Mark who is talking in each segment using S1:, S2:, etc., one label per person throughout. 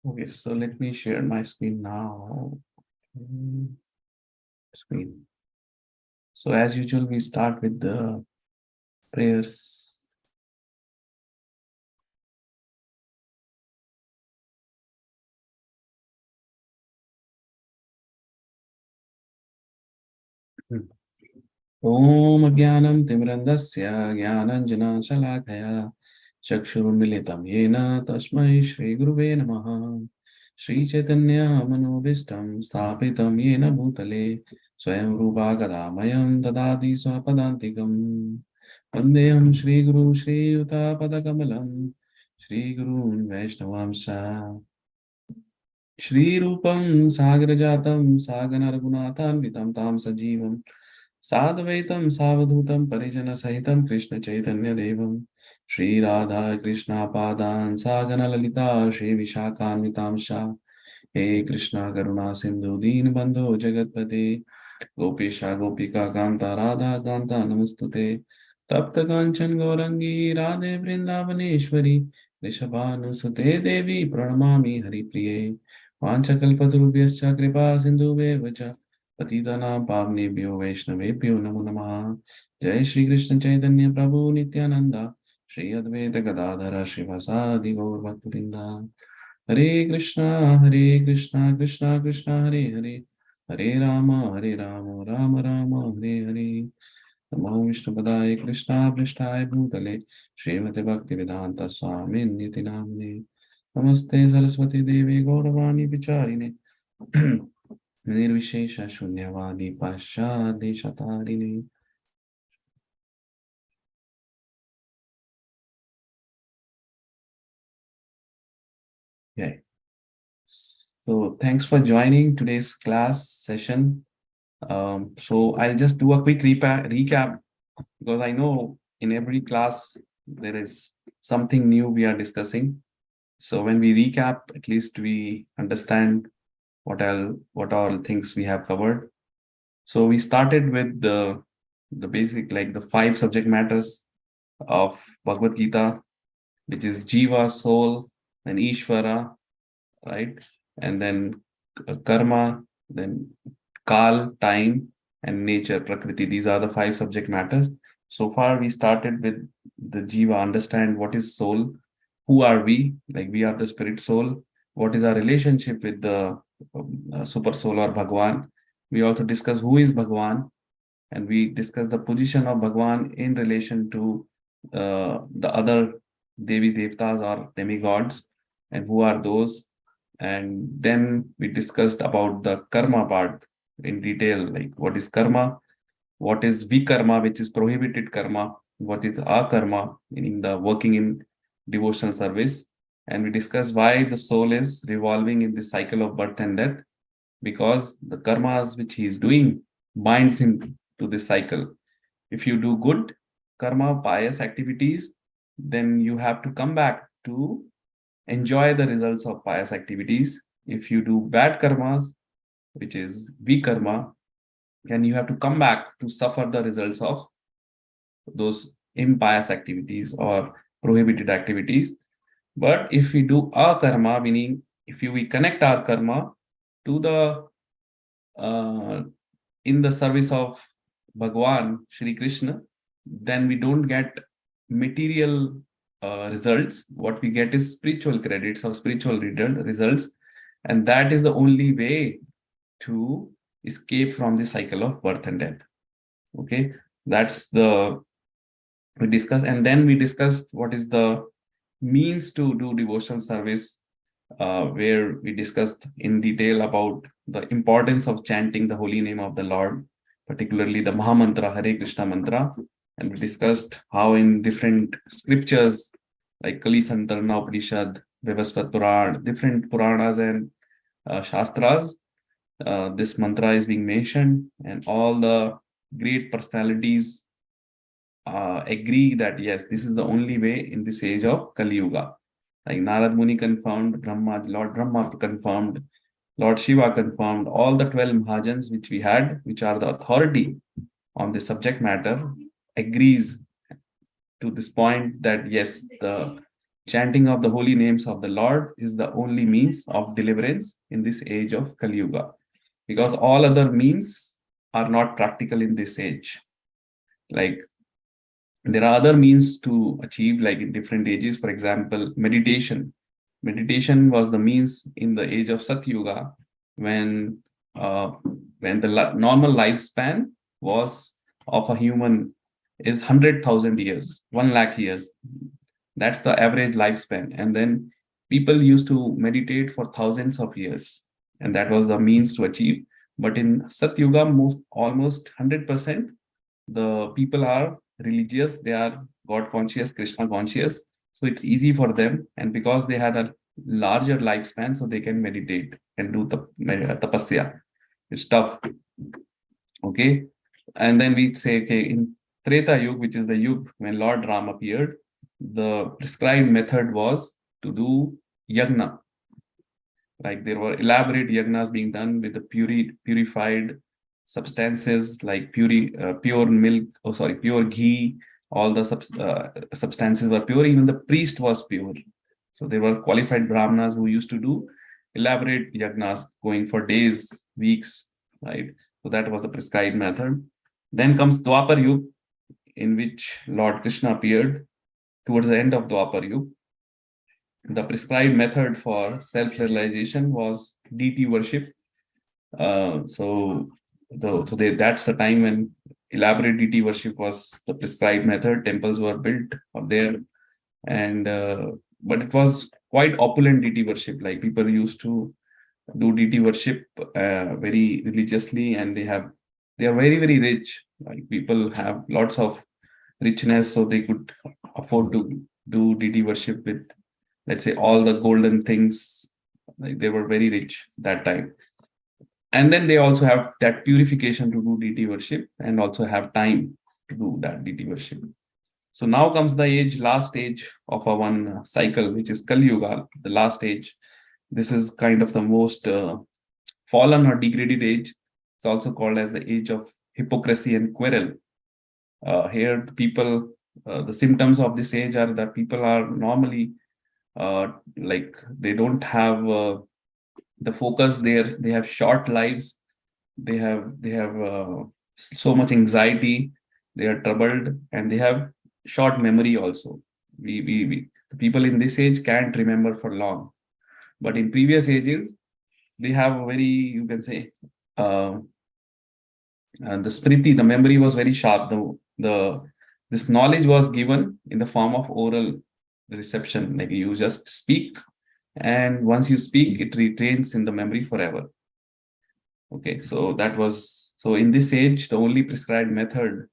S1: Okay, so let me share my screen now. Screen. So as usual, we start with the prayers. Om Jnanam Timrandasya Jnananjana Chakshurmilitam Yena Tasmai Shri Guruve Namaha Shri Chaitanya Manobishtam Sthapitam Yena Bhutale Swayam Rupa Kadamayam Dadati Swapadantikam Vandeham Shri Guru Shri Yuta Padakamalam Shri Guru Vaishnavamsa Shri Rupam Sagrajatam Sagana Raghunathanvitam Tam Sajivam Sadvaitam Savadhutam Parijana Sahitam Krishna Chaitanya Devam Shri Radha Krishna Padan Sagana Lalita Shri Vishakhanvitam Shah He Krishna Karuna Sindhu Deen Bandho Jagatpate Gopisha Gopika Kanta Radha Kanta Namastute Tapta Kanchan Gaurangi Radhe Vrindavaneshwari Rishabhanusute Devi Pranamami Hari Priye Vanchakalpatarubhyascha Kripa Sindhuve Vacha Patitanam Pavnebhyo Vaishnavebhyo Namo Namaha Jai Shri Krishna Chaitanya Prabhu Nityananda Shri Advaita Gadadhara Srivasadi Gaur Bhaktivinoda Hare Krishna Krishna Krishna Hare Hare Hare Rama Rama Rama Hare Hare Namo Vishnupadaya Krishna Prishthaya Bhutale Srimati Bhaktivedanta Swami Niti Namne Namaste Saraswati Devi Gauravani Vicharine Nirvishesha Shunyavadi Pashadi Shatarine. Yeah. So thanks for joining today's class session. So I'll just do a quick recap because I know in every class there is something new we are discussing. So when we recap, at least we understand what all things we have covered. So we started with the basic, like the 5 subject matters of Bhagavad Gita, which is Jiva, soul, then Ishvara, right? And then karma, then Kal, time, and nature, Prakriti. These are the 5 subject matters. So far, we started with the Jiva, understand what is soul, who are we, like we are the spirit soul, what is our relationship with the super soul or Bhagwan. We also discuss who is Bhagwan, and we discuss the position of Bhagwan in relation to the other Devi Devtas or demigods, and who are those. And then we discussed about the karma part in detail, like what is karma, what is vikarma, which is prohibited karma, what is akarma, meaning the working in devotional service. And we discussed why the soul is revolving in this cycle of birth and death, because the karmas which he is doing binds him to this cycle. If you do good karma, pious activities, then you have to come back to enjoy the results of pious activities. If you do bad karmas, which is vikarma, then you have to come back to suffer the results of those impious activities or prohibited activities. But if we do our karma, meaning if we connect our karma to the in the service of Bhagwan Shri Krishna, then we don't get material results. What we get is spiritual credits or spiritual results, and that is the only way to escape from the cycle of birth and death. Okay, that's the we discussed, and then we discussed what is the means to do devotional service, where we discussed in detail about the importance of chanting the holy name of the Lord, particularly the Mahamantra, Hare Krishna mantra. And we discussed how in different scriptures like Kali Santarna Upanishad, Vyavasvat Puran, different Puranas and Shastras, this mantra is being mentioned, and all the great personalities agree that yes, this is the only way in this age of Kali Yuga. Like Narad Muni confirmed, Lord Brahma confirmed, Lord Shiva confirmed, all the 12 Mahajans which we had, which are the authority on this subject matter, agrees to this point that yes, the chanting of the holy names of the Lord is the only means of deliverance in this age of Kali Yuga, because all other means are not practical in this age. Like, there are other means to achieve, like in different ages. For example, meditation. Meditation was the means in the age of Satyuga, when uh, when the normal lifespan was of a human is 100,000 years, 1 lakh years. That's the average lifespan. And then people used to meditate for thousands of years, and that was the means to achieve. But in Satyuga, almost 100% the people are religious, they are God conscious, Krishna conscious. So it's easy for them. And because they had a larger lifespan, so they can meditate and do tapasya. It's tough. Okay. And then we say, okay, in Treta Yuga, which is the Yuga when Lord Ram appeared, the prescribed method was to do yagna. Like, there were elaborate yagnas being done with the purified substances, like pure milk, pure ghee. All the substances were pure. Even the priest was pure. So there were qualified brahmanas who used to do elaborate yagnas going for days, weeks, right? So that was the prescribed method. Then comes Dwapar Yuga, in which Lord Krishna appeared towards the end of Dwapar Yuga. The prescribed method for self-realization was deity worship. That's the time when elaborate deity worship was the prescribed method. Temples were built up there, and but it was quite opulent deity worship. Like, people used to do deity worship very religiously, and they are very, very rich. Like, people have lots of richness, so they could afford to do deity worship with, let's say, all the golden things. Like, they were very rich that time. And then they also have that purification to do deity worship, and also have time to do that deity worship. So now comes the last age of our one cycle, which is Kali Yuga, the last age. This is kind of the most fallen or degraded age. It's also called as the age of hypocrisy and quarrel. Here, the symptoms of this age are that people are normally like, they don't have the focus there. They have short lives. They have so much anxiety. They are troubled, and they have short memory also. The people in this age can't remember for long, but in previous ages they have a very, you can say, uh, the smriti, the memory was very sharp. The This knowledge was given in the form of oral reception. Like, you just speak, and once you speak, it retains in the memory forever. Okay, so in this age, the only prescribed method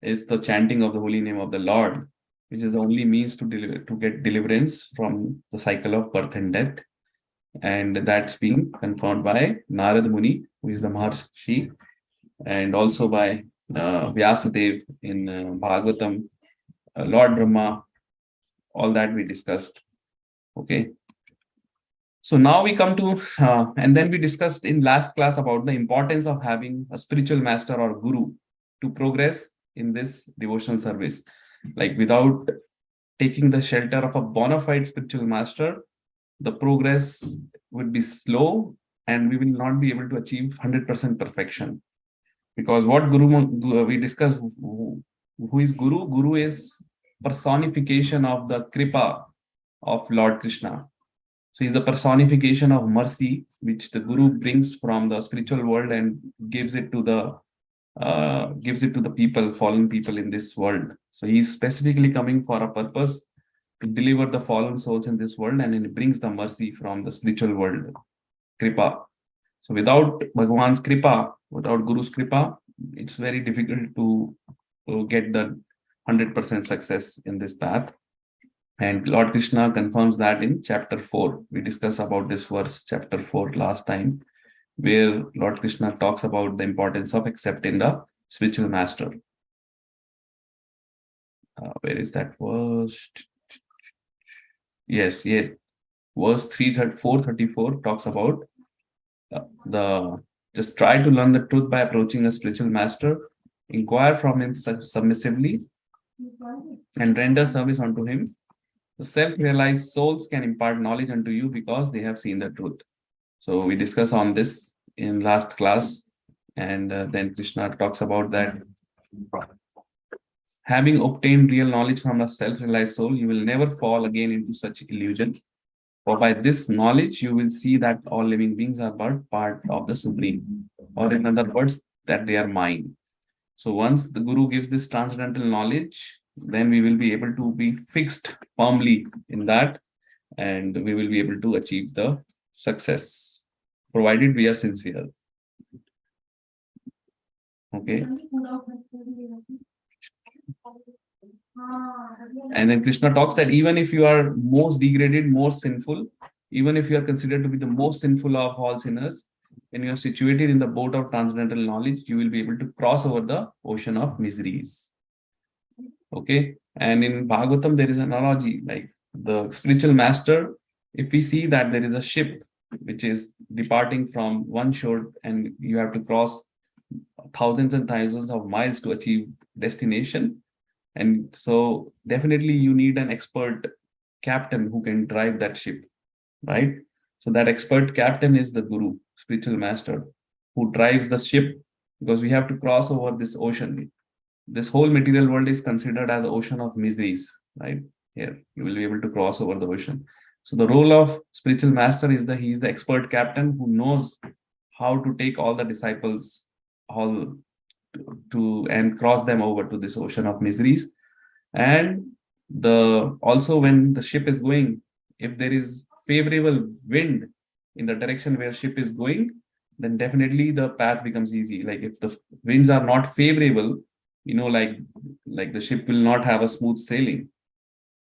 S1: is the chanting of the holy name of the Lord, which is the only means to get deliverance from the cycle of birth and death. And that's being confirmed by Narad Muni, who is the Maharshi, and also by Vyasadev in Bhagavatam, Lord Brahma. All that we discussed. Okay. So now we come to, and then we discussed in last class about the importance of having a spiritual master or guru to progress in this devotional service. Like, without taking the shelter of a bona fide spiritual master, the progress would be slow, and we will not be able to achieve 100% perfection. Because what we discussed, who is Guru? Guru is personification of the Kripa of Lord Krishna. So he's a personification of mercy, which the Guru brings from the spiritual world and gives it to the people, fallen people in this world. So he's specifically coming for a purpose, to deliver the fallen souls in this world, and it brings the mercy from the spiritual world, Kripa. So without Bhagwan's Kripa, without Guru's Kripa, it's very difficult to get the 100% success in this path. And Lord Krishna confirms that in chapter 4. We discussed about this verse, chapter 4, last time, where Lord Krishna talks about the importance of accepting the spiritual master. Where is that verse? Yes, yeah. Verse 434 talks about just try to learn the truth by approaching a spiritual master, inquire from him submissively, and render service unto him The self-realized souls can impart knowledge unto you because they have seen the truth. So we discussed on this in last class, and then Krishna talks about that. Having obtained real knowledge from a self-realized soul, you will never fall again into such illusion. For by this knowledge, you will see that all living beings are but part of the Supreme, or in other words, that they are mine. So once the Guru gives this transcendental knowledge, then we will be able to be fixed firmly in that, and we will be able to achieve the success, provided we are sincere. Okay. And then Krishna talks that even if you are most degraded, most sinful, even if you are considered to be the most sinful of all sinners, when you are situated in the boat of transcendental knowledge, you will be able to cross over the ocean of miseries. Okay. And in Bhagavatam, there is an analogy like the spiritual master. If we see that there is a ship which is departing from one shore and you have to cross thousands and thousands of miles to achieve destination, and so definitely you need an expert captain who can drive that ship, right? So that expert captain is the Guru, spiritual master, who drives the ship, because we have to cross over this ocean. This whole material world is considered as an ocean of miseries, right? Here, you will be able to cross over the ocean. So the role of spiritual master is that he is the expert captain who knows how to take all the disciples all to and cross them over to this ocean of miseries. And the also when the ship is going, if there is favorable wind in the direction where ship is going, then definitely the path becomes easy. Like if the winds are not favorable, like the ship will not have a smooth sailing.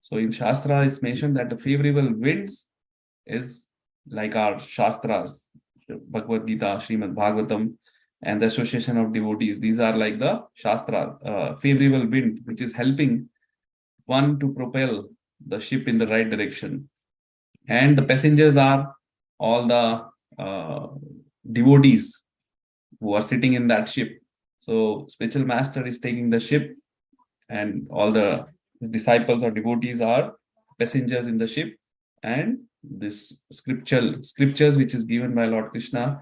S1: So in Shastra, it's mentioned that the favorable winds is like our Shastras, Bhagavad Gita, Srimad Bhagavatam, and the association of devotees. These are like the Shastra, favorable wind, which is helping one to propel the ship in the right direction. And the passengers are all the devotees who are sitting in that ship. So spiritual master is taking the ship, and all the his disciples or devotees are passengers in the ship. And this scriptures which is given by Lord Krishna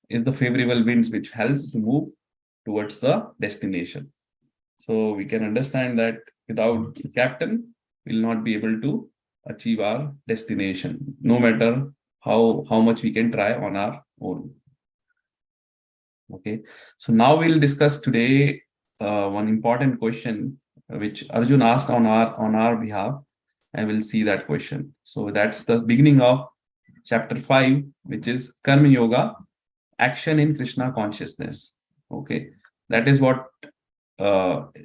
S1: is the favorable winds which helps to move towards the destination. So we can understand that without the captain, we'll not be able to achieve our destination, no matter how much we can try on our own. Okay, so now we'll discuss today one important question which Arjun asked on our behalf, and we'll see that question. So that's the beginning of chapter 5, which is Karma Yoga, action in Krishna consciousness. Okay, that is what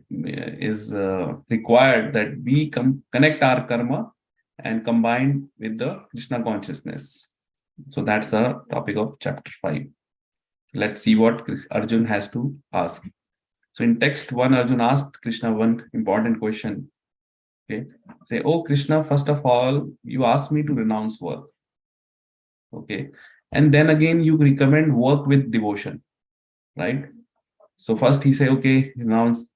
S1: is required, that we connect our karma and combine with the Krishna consciousness. So that's the topic of chapter 5. Let's see what Arjun has to ask. So in text 1, Arjun asked Krishna one important question. Okay, say, "Oh Krishna, first of all, you asked me to renounce work. Okay, and then again you recommend work with devotion, right? So first he say, okay, renounce,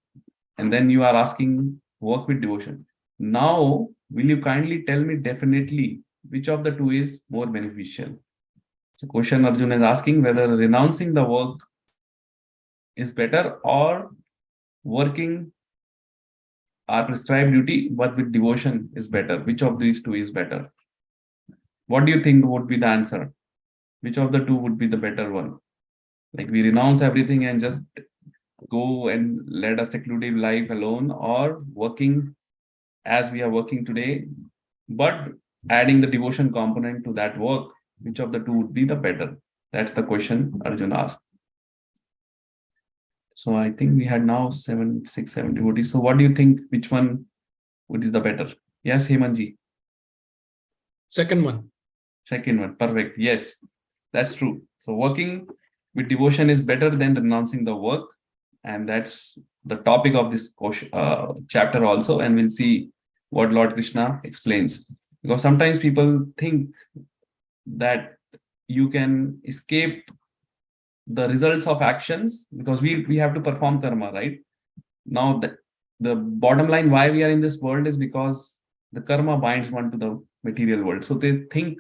S1: and then you are asking work with devotion. Now, will you kindly tell me definitely which of the two is more beneficial?" So question Arjun is asking whether renouncing the work is better or working our prescribed duty but with devotion is better. Which of these two is better? What do you think would be the answer? Which of the two would be the better one? Like we renounce everything and just go and lead a secluded life alone, or working as we are working today, but adding the devotion component to that work? Which of the two would be the better? That's the question Arjun asked. So I think we had now 7 devotees. So what do you think? Which one would is the better? Yes, Hemanji.
S2: Second one.
S1: Second one. Perfect. Yes, that's true. So working with devotion is better than renouncing the work. And that's the topic of this chapter also. And we'll see what Lord Krishna explains. Because sometimes people think that you can escape the results of actions because we have to perform karma, right? Now, the bottom line why we are in this world is because the karma binds one to the material world. So they think,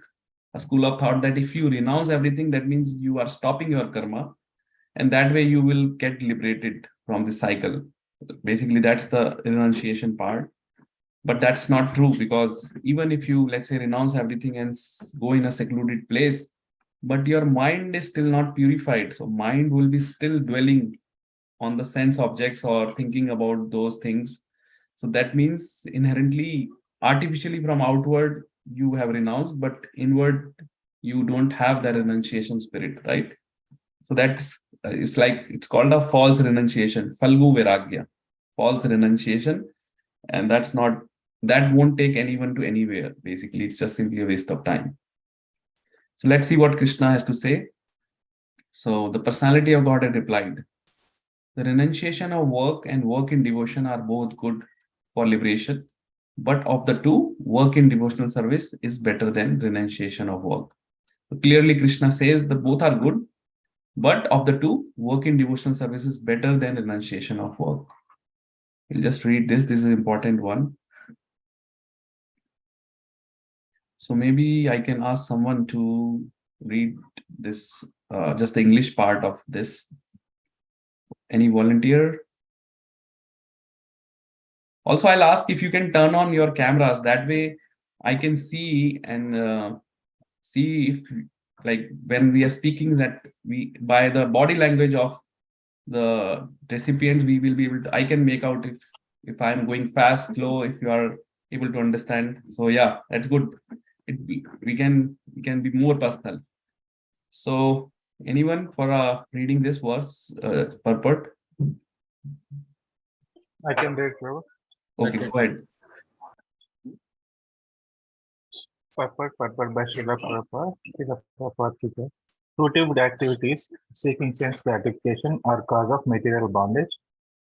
S1: a school of thought, that if you renounce everything, that means you are stopping your karma, and that way you will get liberated from the cycle. Basically, that's the renunciation part. But that's not true, because even if you, let's say, renounce everything and go in a secluded place, but your mind is still not purified. So mind will be still dwelling on the sense objects or thinking about those things. So that means inherently, artificially from outward, you have renounced, but inward, you don't have that renunciation spirit, right? So that's it's like, it's called a false renunciation, falgu viragya, false renunciation, and that won't take anyone to anywhere. Basically, it's just simply a waste of time. So let's see what Krishna has to say. So the personality of God had replied, the renunciation of work and work in devotion are both good for liberation, but of the two, work in devotional service is better than renunciation of work. So clearly, Krishna says that both are good, but of the two, work in devotional service is better than renunciation of work. We'll just read this. This is an important one. So maybe I can ask someone to read this, just the English part of this. Any volunteer? Also, I'll ask if you can turn on your cameras. That way I can see and see if, like, when we are speaking, that we, by the body language of the recipients, we will be able to, I can make out if I'm going fast, slow, if you are able to understand. So yeah, that's good. We can be more personal. So anyone for reading this verse, purport?
S3: I can read, Prabhu.
S1: Okay,
S2: Okay.
S1: go ahead.
S3: Purport by Srila Prabhupada is a purport figure. Fruitive activities seeking sense gratification are cause of material bondage.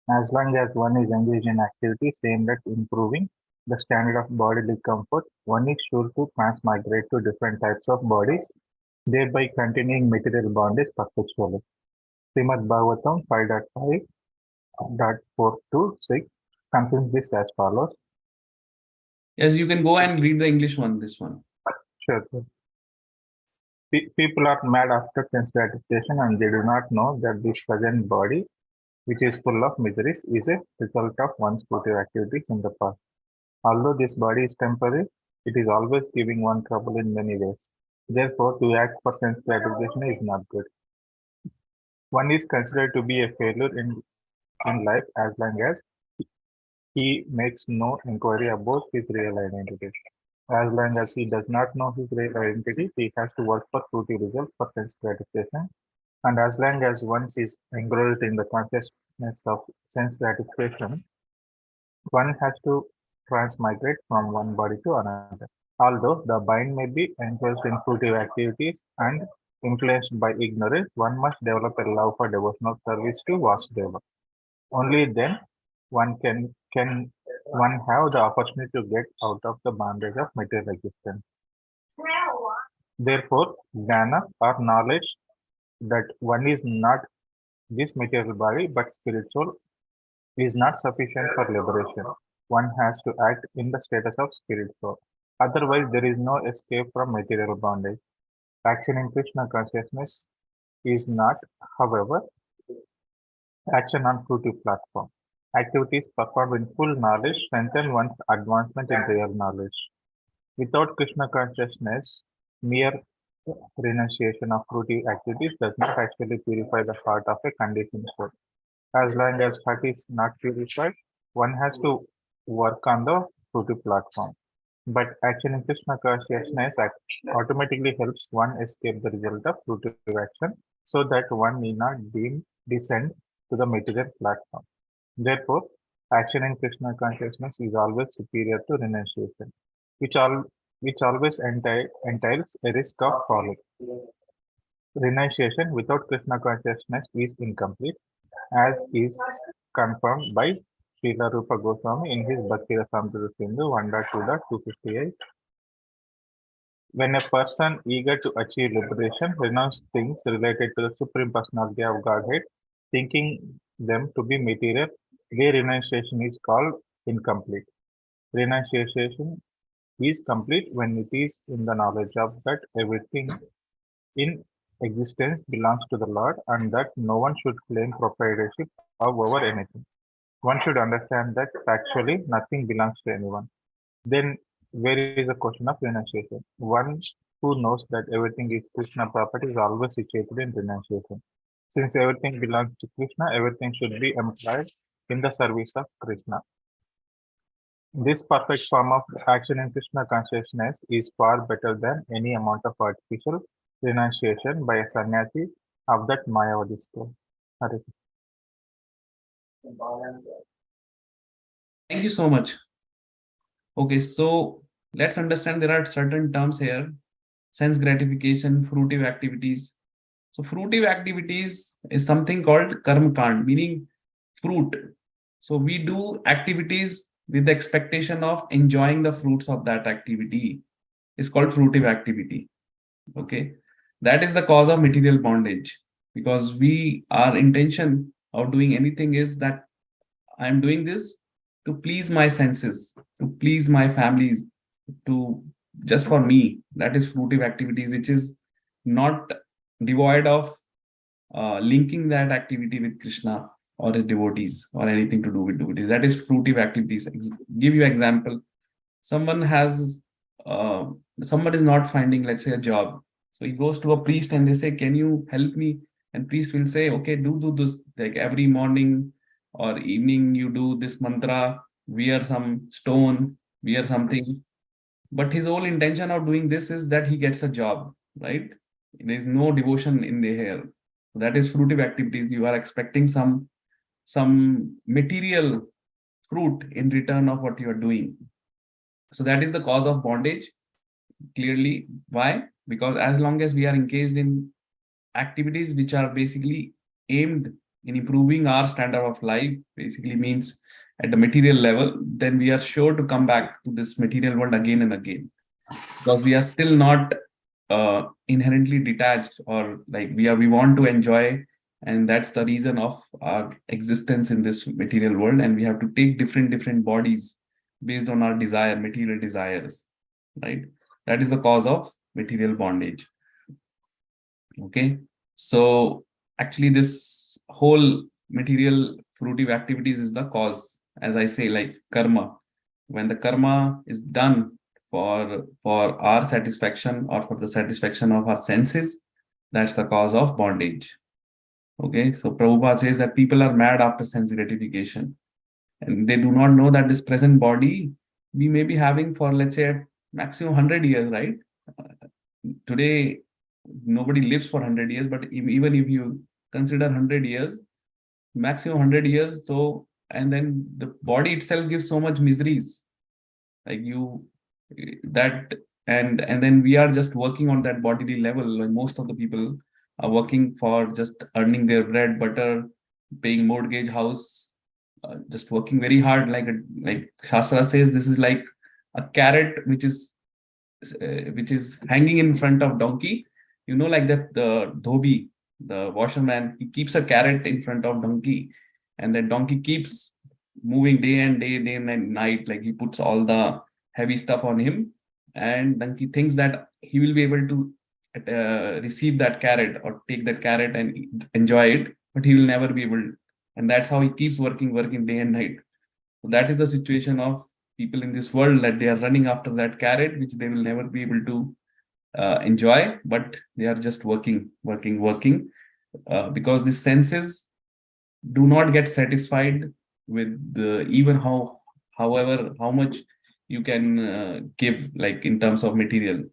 S3: As long as one is engaged in activities aimed at improving the standard of bodily comfort, one is sure to transmigrate to different types of bodies, thereby continuing material bondage perpetually. Srimad Bhagavatam 5.5.4 to 6 contains this as follows.
S1: Yes, you can go and read the English one, this one.
S3: Sure. People are mad after sense gratification and they do not know that this present body, which is full of miseries, is a result of one's fruitive activities in the past. Although this body is temporary, it is always giving one trouble in many ways. Therefore, to act for sense gratification is not good. One is considered to be a failure in life as long as he makes no inquiry about his real identity. As long as he does not know his real identity, he has to work for fruitive results for sense gratification. And as long as one is engrossed in the consciousness of sense gratification, one has to transmigrate from one body to another. Although the mind may be engaged in fruitive activities and influenced by ignorance, one must develop a love for devotional service to Vasudeva. Only then can one have the opportunity to get out of the bondage of material existence. Therefore, jnana or knowledge that one is not this material body but spiritual is not sufficient for liberation. One has to act in the status of spirit soul. Otherwise, there is no escape from material bondage. Action in Krishna consciousness is not, however, action on fruitive platform. Activities performed in full knowledge strengthen one's advancement in real knowledge. Without Krishna consciousness, mere renunciation of fruitive activities does not actually purify the heart of a conditioned soul. As long as heart is not purified, one has to work on the fruitive platform. But action in Krishna consciousness automatically helps one escape the result of fruitive action so that one need not descend to the material platform. Therefore, action in Krishna consciousness is always superior to renunciation, which all which always entails a risk of falling. Renunciation without Krishna consciousness is incomplete, as is confirmed by Srila Rupa Goswami in his Bhakti Rasamrita Sindhu 1.2.258. When a person eager to achieve liberation renounces things related to the Supreme Personality of Godhead, thinking them to be material, their renunciation is called incomplete. Renunciation is complete when it is in the knowledge of that everything in existence belongs to the Lord and that no one should claim proprietorship over anything. One should understand that factually nothing belongs to anyone. Then where is the question of renunciation? One who knows that everything is Krishna property is always situated in renunciation. Since everything belongs to Krishna, everything should be employed in the service of Krishna. This perfect form of action in Krishna consciousness is far better than any amount of artificial renunciation by a sannyasi of that Mayavadi school. Hare
S1: Thank you so much. Okay, so let's understand there are certain terms here: sense gratification, fruitive activities. So fruitive activities is something called karma kand, meaning fruit. So we do activities with the expectation of enjoying the fruits of that activity. It's called fruitive activity. Okay, that is the cause of material bondage, because our intention of doing anything is that I'm doing this to please my senses, to please my families, to just for me. That is fruitive activity, which is not devoid of linking that activity with Krishna or his devotees or anything to do with devotees. That is fruitive activities. Give you example. Someone has, uh, someone is not finding, let's say, a job. So he goes to a priest and they say, "Can you help me?" And priest will say, "Okay, do this. Like every morning or evening, you do this mantra, wear some stone, wear something." But his whole intention of doing this is that he gets a job, right? There is no devotion in the hair. That is fruitive activities. You are expecting some material fruit in return of what you are doing. So that is the cause of bondage. Clearly, why? Because as long as we are engaged in activities which are basically aimed in improving our standard of life, basically means at the material level, then we are sure to come back to this material world again and again, because we are still not inherently detached, or like we want to enjoy, and that's the reason of our existence in this material world, and we have to take different bodies based on our material desires, right? That is the cause of material bondage. Okay, so actually this whole material fruitive activities is the cause, as I say, like karma. When the karma is done for our satisfaction or for the satisfaction of our senses, that's the cause of bondage. Okay, so Prabhupada says that people are mad after sense gratification, and they do not know that this present body we may be having for, let's say, maximum 100 years, right? Today nobody lives for 100 years, but even if you consider 100 years, maximum 100 years, so, and then the body itself gives so much miseries, like you that, and then we are just working on that bodily level. Like most of the people are working for just earning their bread butter, paying mortgage, house, just working very hard, like Shastra says, this is like a carrot which is hanging in front of donkey. You know, like that, the dhobi, the washerman, he keeps a carrot in front of donkey, and then donkey keeps moving day and night. Like he puts all the heavy stuff on him, and donkey thinks that he will be able to receive that carrot or take that carrot and enjoy it, but he will never be able. And that's how he keeps working day and night. So that is the situation of people in this world, that they are running after that carrot, which they will never be able to enjoy, but they are just working, because the senses do not get satisfied with even however how much you can give, like in terms of material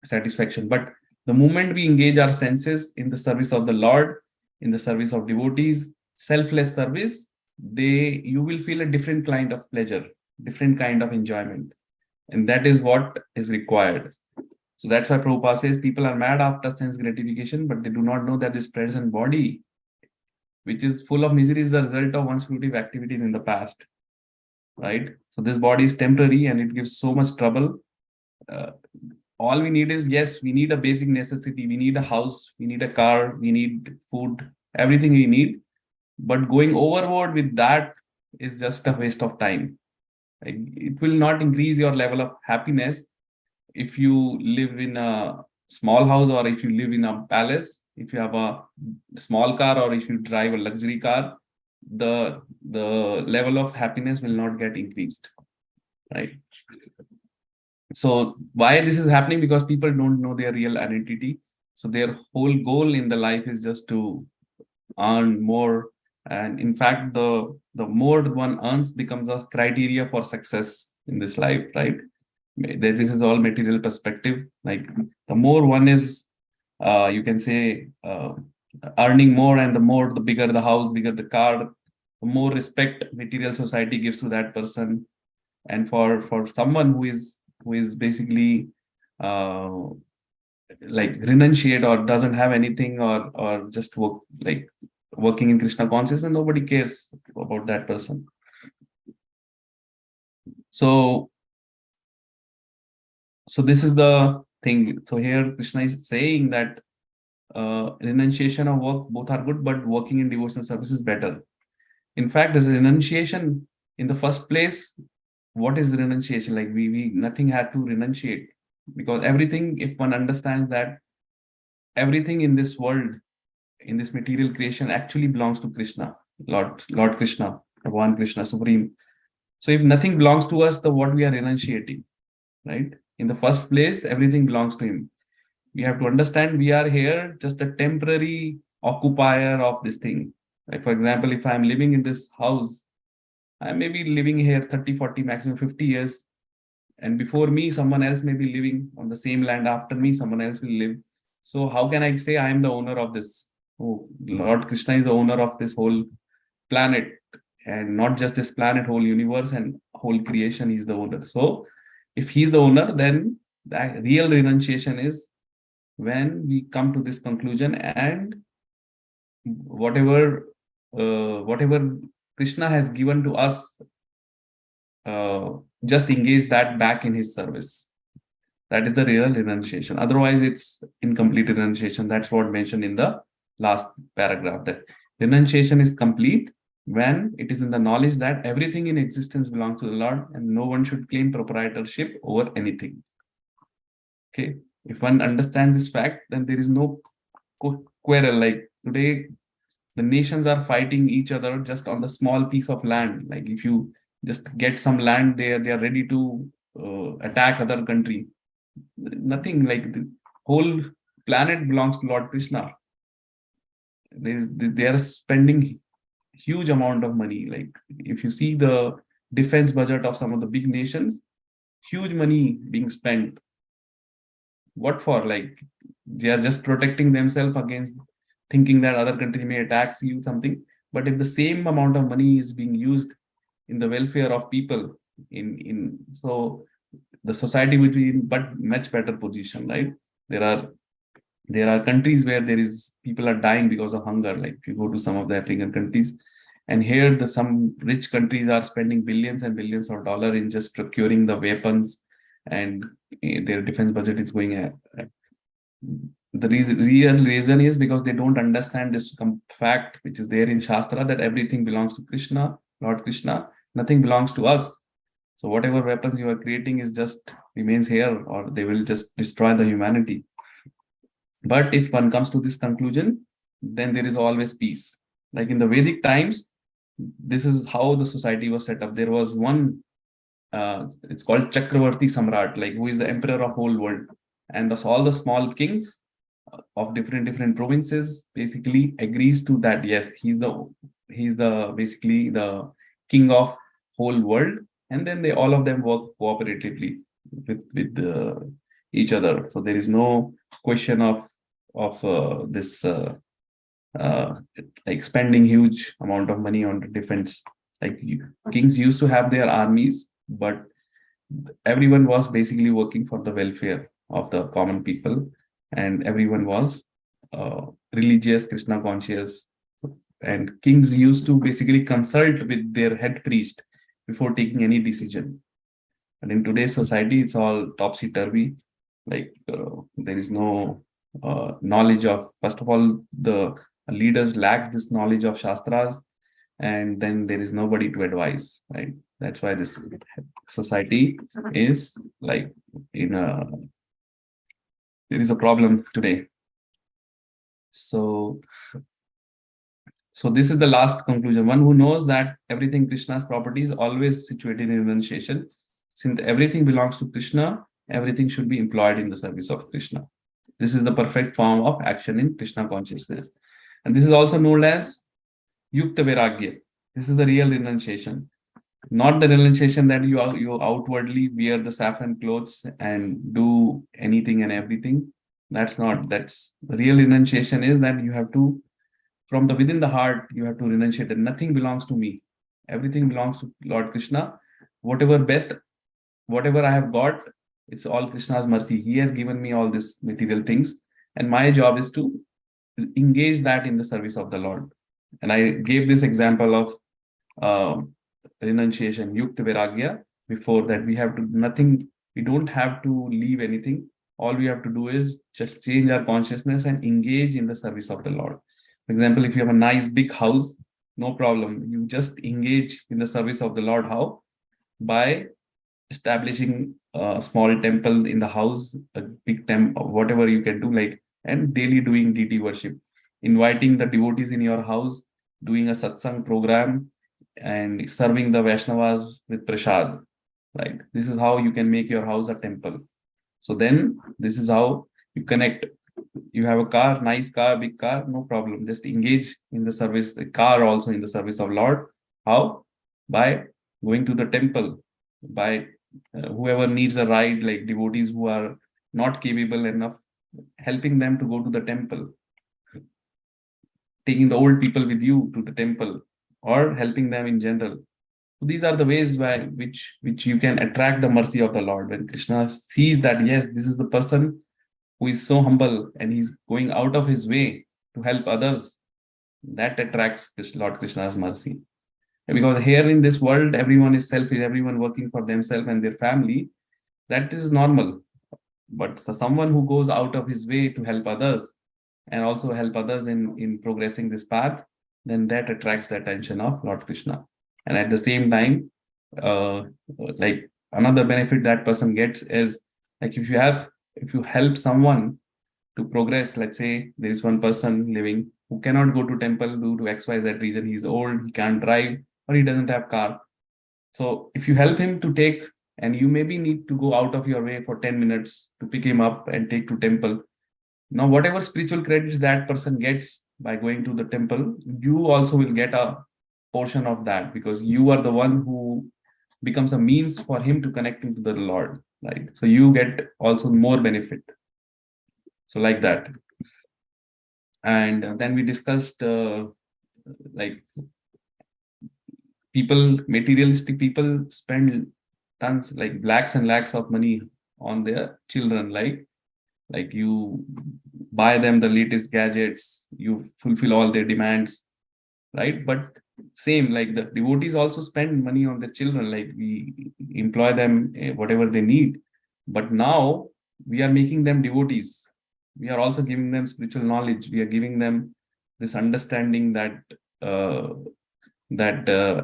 S1: satisfaction. But the moment we engage our senses in the service of the Lord, in the service of devotees, selfless service, you will feel a different kind of pleasure, different kind of enjoyment, and that is what is required. So that's why Prabhupada says people are mad after sense gratification, but they do not know that this present body, which is full of misery, is the result of one's fruitive activities in the past, right? So this body is temporary and it gives so much trouble. Uh, all we need is, yes, we need a basic necessity. We need a house, we need a car, we need food, everything we need. But going overboard with that is just a waste of time. It will not increase your level of happiness if you live in a small house or if you live in a palace. If you have a small car or if you drive a luxury car, the level of happiness will not get increased, right? So why this is happening? Because people don't know their real identity. So their whole goal in the life is just to earn more. And in fact, the more one earns becomes a criteria for success in this life, right? This is all material perspective. Like the more one is, you can say, earning more, and the bigger the house, bigger the car, the more respect material society gives to that person. And for someone who is basically uh, like renunciate or doesn't have anything, or just working in Krishna consciousness, nobody cares about that person. So this is the thing. So here Krishna is saying that renunciation or work, both are good, but working in devotional service is better. In fact, the renunciation in the first place, what is renunciation? Like we nothing had to renunciate, because everything, if one understands that everything in this world, in this material creation, actually belongs to Krishna, Lord Krishna, Bhagavan Krishna, Supreme. So if nothing belongs to us, the what we are renunciating, right? In the first place, everything belongs to him. We have to understand we are here just a temporary occupier of this thing. Like for example, if I'm living in this house, I may be living here 30, 40, maximum 50 years. And before me, someone else may be living on the same land. After me, someone else will live. So how can I say I am the owner of this? Oh, Lord Krishna is the owner of this whole planet, and not just this planet, whole universe and whole creation. Is the owner. So if he's the owner, then the real renunciation is when we come to this conclusion, and whatever Krishna has given to us, just engage that back in his service. That is the real renunciation. Otherwise, it's incomplete renunciation. That's what mentioned in the last paragraph, that renunciation is complete when it is in the knowledge that everything in existence belongs to the Lord and no one should claim proprietorship over anything. Okay. If one understands this fact, then there is no quarrel. Like today, the nations are fighting each other just on the small piece of land. Like if you just get some land there, they are ready to attack other country. Nothing, like the whole planet belongs to Lord Krishna. They are spending huge amount of money. Like if you see the defense budget of some of the big nations, huge money being spent. What for? Like they are just protecting themselves against thinking that other country may attack you, something. But if the same amount of money is being used in the welfare of people, in so the society would be in but much better position, right? There are countries where there is people are dying because of hunger. Like if you go to some of the African countries, and here the some rich countries are spending billions and billions of dollars in just procuring the weapons, and their defense budget is going at. The real reason is because they don't understand this fact which is there in Shastra, that everything belongs to Krishna, Lord Krishna. Nothing belongs to us. So whatever weapons you are creating is just remains here, or they will just destroy the humanity. But if one comes to this conclusion, then there is always peace. Like in the Vedic times, this is how the society was set up. There was one, it's called Chakravarti Samrat, like who is the emperor of whole world. And all the small kings of different provinces basically agrees to that. Yes, he's the basically the king of whole world. And then they all of them work cooperatively with each other. So there is no question of this uh, like spending huge amount of money on defense. Like kings used to have their armies, but everyone was basically working for the welfare of the common people, and everyone was religious, Krishna conscious. And kings used to basically consult with their head priest before taking any decision. And in today's society, it's all topsy turvy. Like there is no knowledge of, first of all, the leaders lacks this knowledge of Shastras. and then there is nobody to advise, right? That's why this society is like in a, there is a problem today. So this is the last conclusion. One who knows that everything Krishna's property is always situated in renunciation. Since everything belongs to Krishna, everything should be employed in the service of Krishna. This is the perfect form of action in Krishna consciousness. And this is also known as Yukta Vairagya. This is the real renunciation. Not the renunciation that you outwardly wear the saffron clothes and do anything and everything. That's not. That's the real renunciation is that you have to, from the within the heart, you have to renunciate that nothing belongs to me. Everything belongs to Lord Krishna. Whatever best, whatever I have got, it's all Krishna's mercy. He has given me all these material things, and my job is to engage that in the service of the Lord. And I gave this example of renunciation, yukta vairagya, before that. We have to nothing, we don't have to leave anything. All we have to do is just change our consciousness and engage in the service of the Lord. For example, if you have a nice big house, no problem. You just engage in the service of the Lord. How? By establishing a small temple in the house, a big temple, whatever you can do, like, and daily doing deity worship, inviting the devotees in your house, doing a satsang program, and serving the Vaishnavas with prasad. Right? This is how you can make your house a temple. So then this is how you connect. You have a car, nice car, big car, no problem. Just engage in the service, the car also in the service of Lord. How? By going to the temple, by whoever needs a ride, like devotees who are not capable enough, helping them to go to the temple, taking the old people with you to the temple, or helping them in general. So these are the ways by which you can attract the mercy of the Lord. When Krishna sees that, yes, this is the person who is so humble and he's going out of his way to help others, that attracts Lord Krishna's mercy. Because here in this world, everyone is selfish, everyone working for themselves and their family. That is normal. But someone who goes out of his way to help others and also help others in progressing this path, then that attracts the attention of Lord Krishna. And at the same time, like another benefit that person gets is, like, if you help someone to progress, let's say there is one person living who cannot go to temple due to XYZ reason, he's old, he can't drive, or he doesn't have car. So if you help him to take, and you maybe need to go out of your way for 10 minutes to pick him up and take to temple. Now, whatever spiritual credits that person gets by going to the temple, you also will get a portion of that, because you are the one who becomes a means for him to connect into the Lord, right? So you get also more benefit. So like that. And then we discussed like people, materialistic people spend tons, like lakhs and lakhs of money on their children, like you buy them the latest gadgets, you fulfill all their demands, right? But same, like the devotees also spend money on their children, like we employ them whatever they need. But now we are making them devotees. We are also giving them spiritual knowledge. We are giving them this understanding that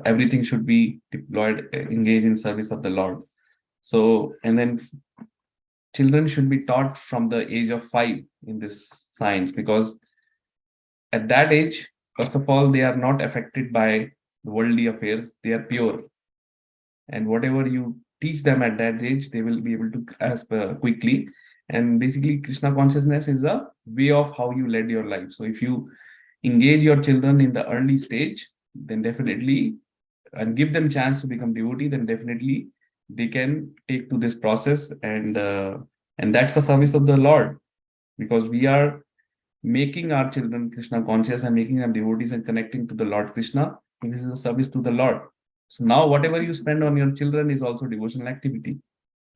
S1: everything should be deployed, engaged in service of the Lord. So, and then children should be taught from the age of 5 in this science, because at that age, first of all, they are not affected by the worldly affairs. They are pure. And whatever you teach them at that age, they will be able to grasp quickly. And basically, Krishna consciousness is a way of how you led your life. So if you engage your children in the early stage, then definitely, and give them chance to become devotee, then definitely they can take to this process, and that's the service of the Lord, because we are making our children Krishna conscious and making them devotees and connecting to the Lord Krishna. And this is a service to the Lord. So now whatever you spend on your children is also devotional activity.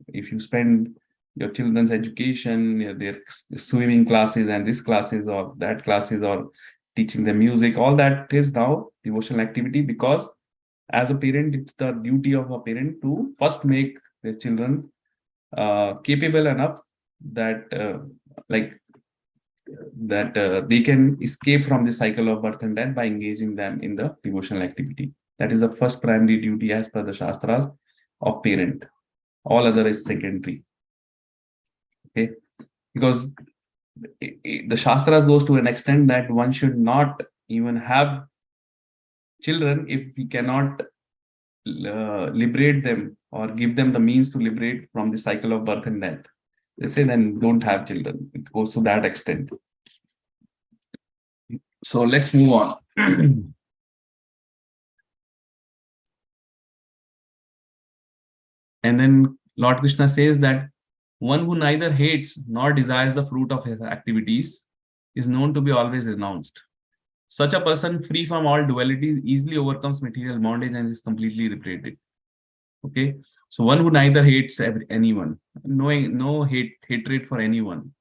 S1: If you spend your children's education, their swimming classes and this classes or that classes, or teaching them music, all that is now devotional activity, because as a parent, it's the duty of a parent to first make their children capable enough that like they can escape from the cycle of birth and death by engaging them in the devotional activity. That is the first primary duty as per the Shastras of parent. All other is secondary. Okay, because the Shastras goes to an extent that one should not even have children if we cannot liberate them or give them the means to liberate from the cycle of birth and death. They say then don't have children. It goes to that extent. So let's move on. And then Lord Krishna says that one who neither hates nor desires the fruit of his activities is known to be always renounced. Such a person, free from all dualities, easily overcomes material bondage and is completely liberated. Okay, so one who neither hates anyone, no hatred for anyone,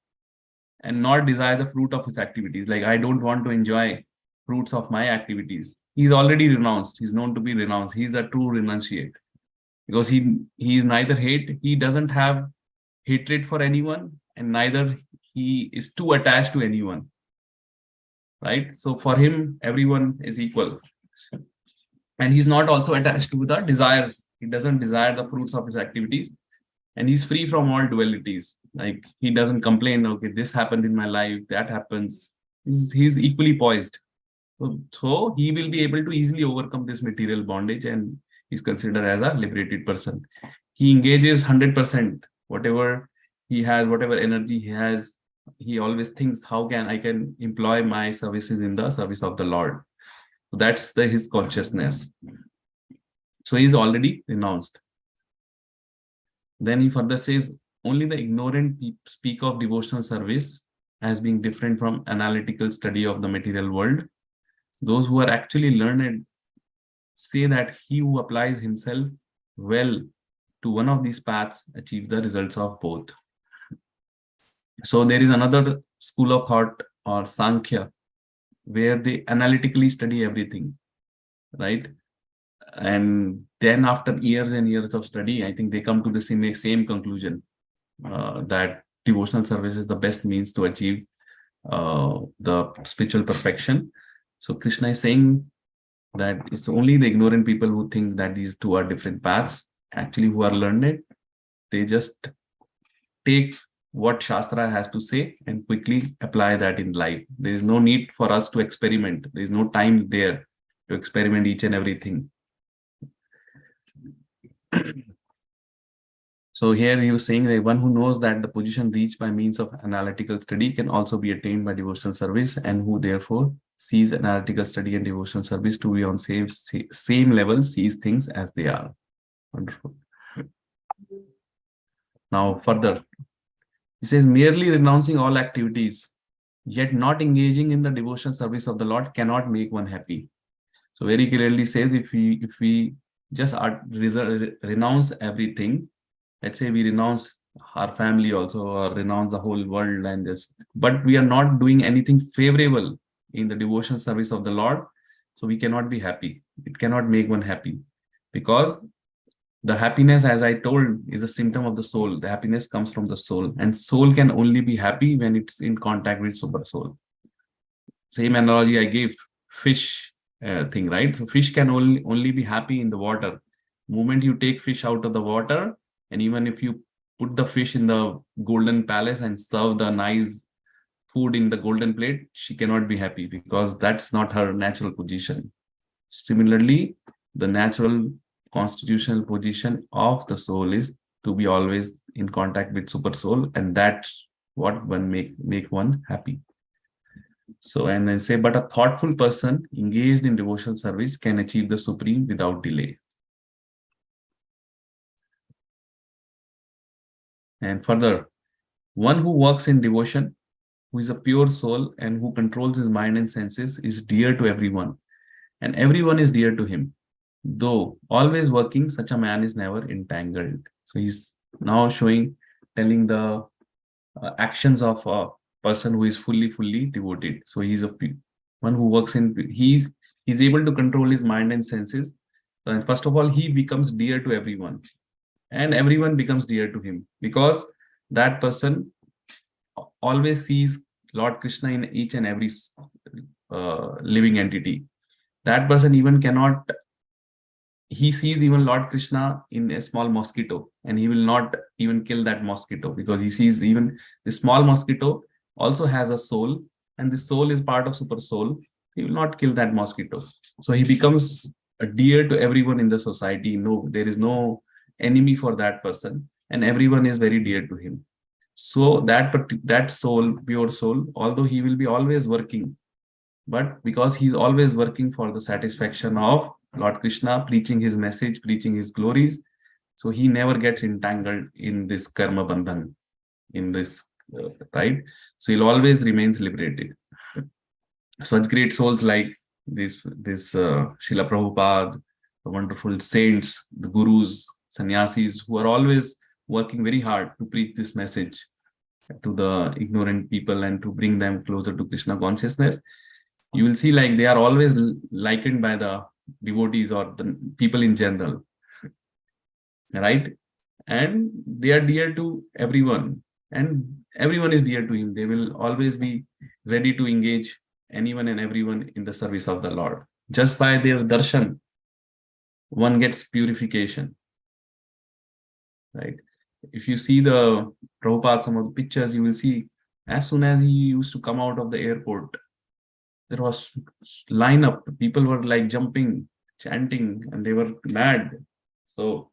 S1: and nor desire the fruit of his activities. Like, I don't want to enjoy fruits of my activities. He's already renounced. He's known to be renounced. He's the true renunciate, because he is neither he doesn't have hatred for anyone, and neither he is too attached to anyone. Right? So for him, everyone is equal. And he's not also attached to the desires. He doesn't desire the fruits of his activities. And he's free from all dualities. Like, he doesn't complain, okay, this happened in my life, that happens. He's equally poised. So he will be able to easily overcome this material bondage, and he's considered as a liberated person. He engages 100%, whatever he has, whatever energy he has, he always thinks, how can I can employ my services in the service of the Lord. So that's his consciousness. So he's already renounced. Then he further says, only the ignorant speak of devotional service as being different from analytical study of the material world. Those who are actually learned say that he who applies himself well to one of these paths achieves the results of both. So there is another school of thought, or Sankhya, where they analytically study everything, right? And then after years and years of study, I think they come to the same conclusion, that devotional service is the best means to achieve the spiritual perfection. So Krishna is saying that it's only the ignorant people who think that these two are different paths. Actually, who are learned, they just take what Shastra has to say and quickly apply that in life. There is no need for us to experiment. There is no time there to experiment each and everything. So here he was saying that one who knows that the position reached by means of analytical study can also be attained by devotional service, and who therefore sees analytical study and devotional service to be on same level, sees things as they are. Wonderful. Now further, he says, merely renouncing all activities, yet not engaging in the devotional service of the Lord cannot make one happy. So very clearly says, if we just renounce everything, let's say we renounce our family also, or renounce the whole world, and just, but we are not doing anything favorable in the devotional service of the Lord, so we cannot be happy. It cannot make one happy, because the happiness, as I told, is a symptom of the soul. The happiness comes from the soul, and soul can only be happy when it's in contact with super soul. Same analogy I gave, fish thing, right? So fish can only be happy in the water. Moment you take fish out of the water, and even if you put the fish in the golden palace and serve the nice food in the golden plate, she cannot be happy, because that's not her natural position. Similarly, the natural constitutional position of the soul is to be always in contact with super soul, and that's what one make one happy. So, and then say, but a thoughtful person engaged in devotional service can achieve the supreme without delay. And further, one who works in devotion, who is a pure soul and who controls his mind and senses, is dear to everyone, and everyone is dear to him. Though always working, such a man is never entangled. So he's now telling the actions of a person who is fully devoted. So he's one who works in, he's able to control his mind and senses. And first of all, he becomes dear to everyone, and everyone becomes dear to him, because that person always sees Lord Krishna in each and every living entity. That person even cannot, he sees even Lord Krishna in a small mosquito, and he will not even kill that mosquito, because he sees even the small mosquito also has a soul, and the soul is part of super soul. He will not kill that mosquito. So he becomes dear to everyone in the society. No, there is no enemy for that person, and everyone is very dear to him. So that soul, pure soul, although he will be always working, but because he's always working for the satisfaction of Lord Krishna, preaching his message, preaching his glories, so he never gets entangled in this karma bandhan, in this, right? So he'll always remains liberated. Such great souls like this Srila Prabhupada, the wonderful saints, the gurus, sannyasis, who are always working very hard to preach this message to the ignorant people and to bring them closer to Krishna consciousness. You will see like they are always likened by the devotees or the people in general, right? And they are dear to everyone, and everyone is dear to him. They will always be ready to engage anyone and everyone in the service of the Lord. Just by their darshan, one gets purification, right? If you see the Prabhupada, some of the pictures, you will see as soon as he used to come out of the airport, there was lineup. People were like jumping, chanting, and they were mad. So,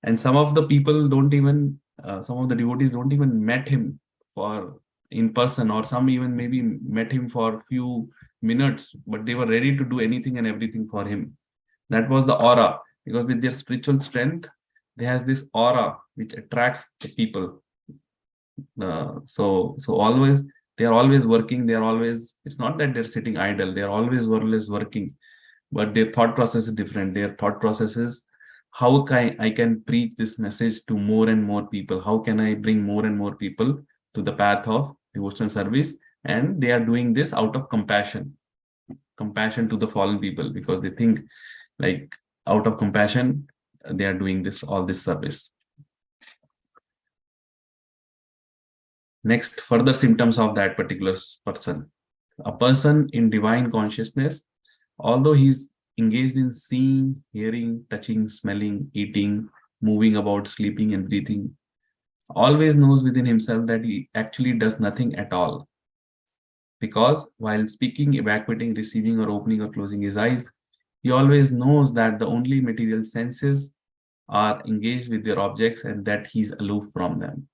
S1: and some of the people don't even, some of the devotees don't even met him for in person, or some even maybe met him for a few minutes, but they were ready to do anything and everything for him. That was the aura, because with their spiritual strength, they has this aura which attracts the people. So always they are always working. They are always, it's not that they're sitting idle. They are always working, but their thought process is different. Their thought process is, how can I can preach this message to more and more people? How can I bring more and more people to the path of devotional service? And they are doing this out of compassion to the fallen people, because they think like out of compassion they are doing all this service. Next, further symptoms of that particular person. A person in divine consciousness, although he's engaged in seeing, hearing, touching, smelling, eating, moving about, sleeping, and breathing, always knows within himself that he actually does nothing at all. Because while speaking, evacuating, receiving, or opening or closing his eyes, he always knows that the only material senses are engaged with their objects and that he's aloof from them.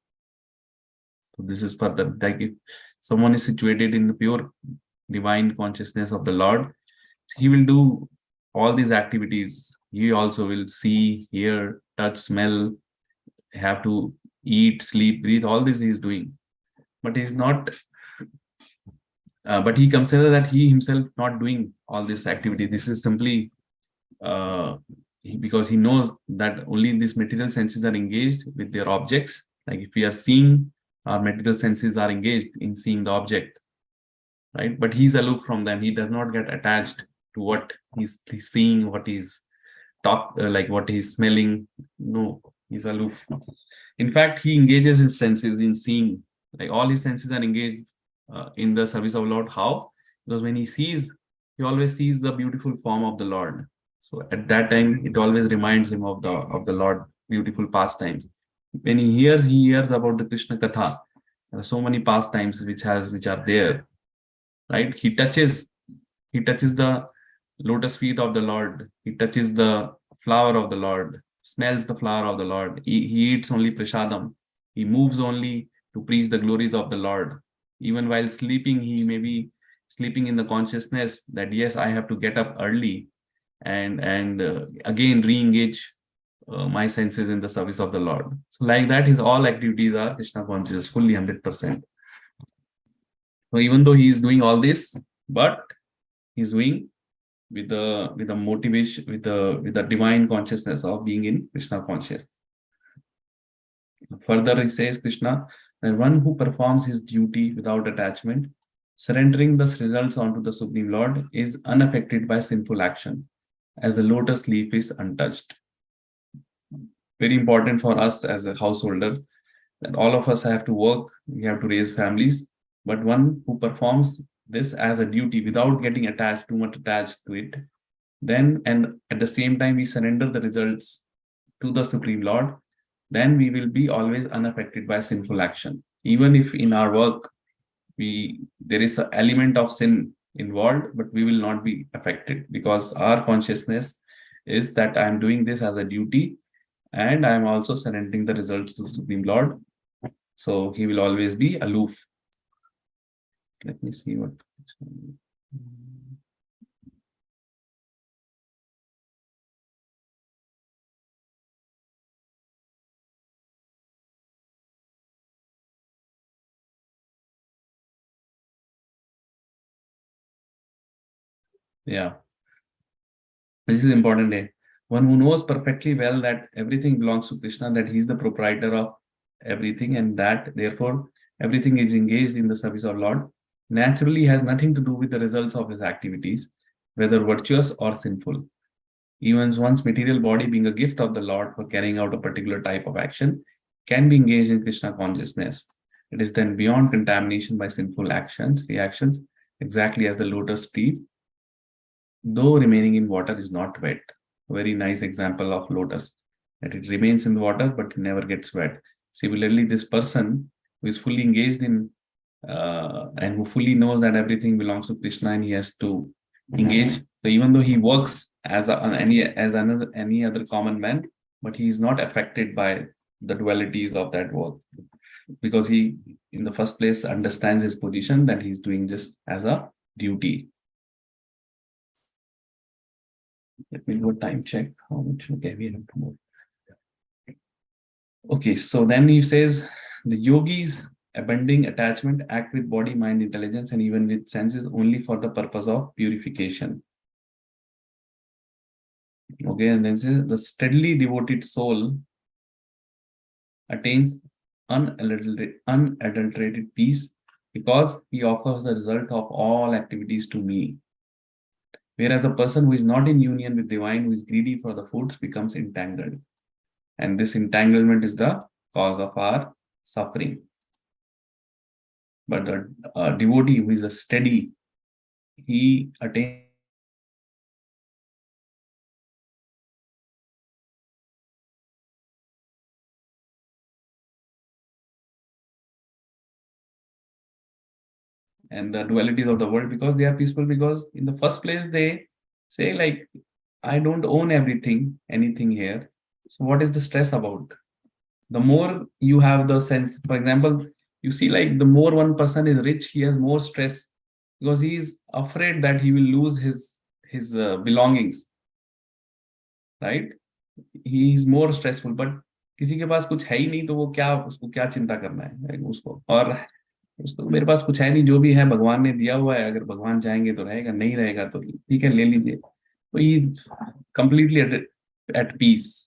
S1: So this is further, like if someone is situated in the pure divine consciousness of the Lord, he will do all these activities. He also will see, hear, touch, smell, have to eat, sleep, breathe, all this he is doing. But he's not, but he considers that he himself not doing all this activity. This is simply because he knows that only these material senses are engaged with their objects. Like if we are seeing, our material senses are engaged in seeing the object, right? But he's aloof from them. He does not get attached to what he's seeing, what he's like what he's smelling. No, he's aloof. In fact, he engages his senses in seeing. Like all his senses are engaged in the service of Lord. How? Because when he sees, he always sees the beautiful form of the Lord. So at that time, it always reminds him of the Lord beautiful pastimes. When he hears about the Krishna Katha. There are so many pastimes which are there, right? He touches the lotus feet of the Lord. He touches the flower of the Lord, smells the flower of the Lord. He eats only prasadam. He moves only to preach the glories of the Lord. Even while sleeping, he may be sleeping in the consciousness that yes, I have to get up early and again re-engage my senses in the service of the Lord. So like that, his all activities are Krishna conscious, fully 100%. So even though he is doing all this, but he's doing with the motivation, with the divine consciousness of being in Krishna conscious. Further, he says Krishna, that one who performs his duty without attachment, surrendering the results onto the Supreme Lord, is unaffected by sinful action, as the lotus leaf is untouched. Very important for us as a householder that all of us have to work, we have to raise families, but one who performs this as a duty without getting too much attached to it, then, and at the same time we surrender the results to the Supreme Lord, then we will be always unaffected by sinful action. Even if in our work there is an element of sin involved, but we will not be affected because our consciousness is that I am doing this as a duty and I am also surrendering the results to the Supreme Lord. So he will always be aloof. Let me see what. Yeah, this is important. One who knows perfectly well that everything belongs to Krishna, that he is the proprietor of everything, and that therefore everything is engaged in the service of Lord, naturally has nothing to do with the results of his activities, whether virtuous or sinful. Even one's material body, being a gift of the Lord for carrying out a particular type of action, can be engaged in Krishna consciousness. It is then beyond contamination by sinful reactions, exactly as the lotus tree, though remaining in water, is not wet. A very nice example of lotus, that it remains in the water but it never gets wet. Similarly, this person who is fully engaged in and who fully knows that everything belongs to Krishna and he has to engage. So even though he works as any other common man, but he is not affected by the dualities of that work, because he, in the first place, understands his position that he's doing just as a duty. Let me do a time check. How much? Okay, we have more. Okay, so then he says the yogis abandoning attachment act with body, mind, intelligence, and even with senses only for the purpose of purification. Okay, and then says the steadily devoted soul attains unadulterated peace because he offers the result of all activities to me. Whereas a person who is not in union with divine, who is greedy for the foods, becomes entangled. And this entanglement is the cause of our suffering. But a devotee who is a steady, he attains and the dualities of the world, because they are peaceful, because in the first place they say like, I don't own anything here. So what is the stress about? The more you have the sense, for example, you see like the more one person is rich, he has more stress because he is afraid that he will lose his belongings, right? He is more stressful. But किसी के पास कुछ है ही नहीं तो वो क्या, उसको क्या चिंता करना है उसको, और उसको मेरे पास कुछ है नहीं, जो भी है भगवान ने दिया हुआ है, अगर भगवान चाहेंगे तो रहेगा, नहीं रहेगा तो ठीक है, ले लीजिए. So he is completely at peace.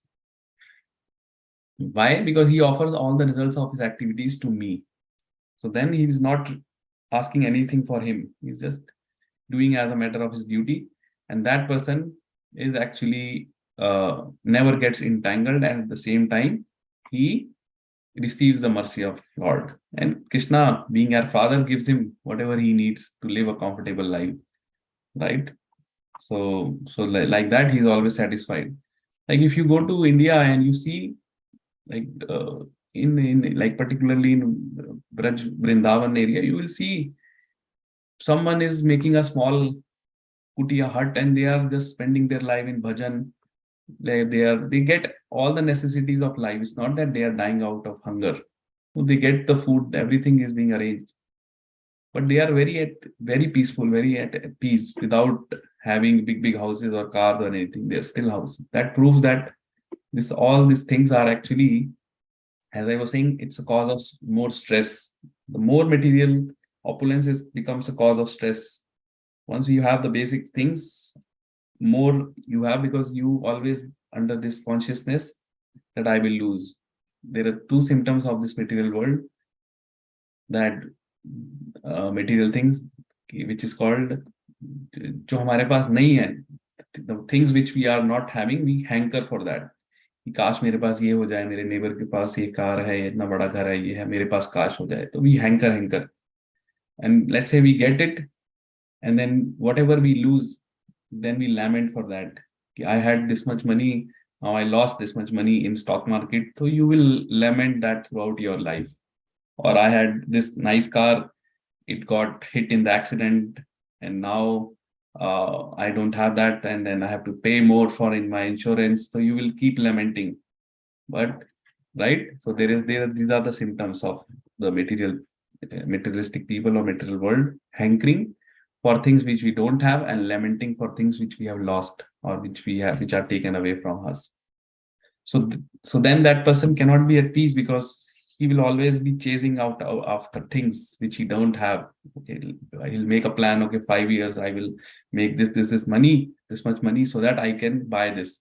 S1: Why? Because he offers all the results of his activities to me. So then he is not asking anything for him. He's just doing as a matter of his duty. And that person is actually never gets entangled. And at the same time, he receives the mercy of Lord. And Krishna, being our father, gives him whatever he needs to live a comfortable life. Right? So like that, he's always satisfied. Like if you go to India and you see like in like particularly in Braj Vrindavan area, you will see someone is making a small kutia hut and they are just spending their life in bhajan. They get all the necessities of life. It's not that they are dying out of hunger. So they get the food, everything is being arranged. But they are very peaceful, very at peace without having big houses or cars or anything. They're still houses. That proves that all these things are actually, as I was saying, it's a cause of more stress. The more material opulence becomes a cause of stress. Once you have the basic things, more you have, because you always under this consciousness that I will lose. There are two symptoms of this material world, that material things, which is called जो हमारे पास नहीं है, the things which we are not having, we hanker for that. कि काश मेरे पास ये हो जाए, मेरे नेबर के पास ये कार है, इतना बड़ा घर है, ये है, मेरे पास काश हो जाए. तो वी हैंकर And let's say we get it, and then whatever we lose, then we lament for that. I had this much money, now I lost this much money in stock market. So you will lament that throughout your life. Or I had this nice car, it got hit in the accident, and now I don't have that, and then I have to pay more for in my insurance. So you will keep lamenting. But right, so these are the symptoms of the materialistic people or material world, hankering for things which we don't have and lamenting for things which we have lost or which are taken away from us. So then that person cannot be at peace, because he will always be chasing out after things which he don't have. Okay, he'll make a plan. Okay, 5 years I will make this money, this much money, so that I can buy this.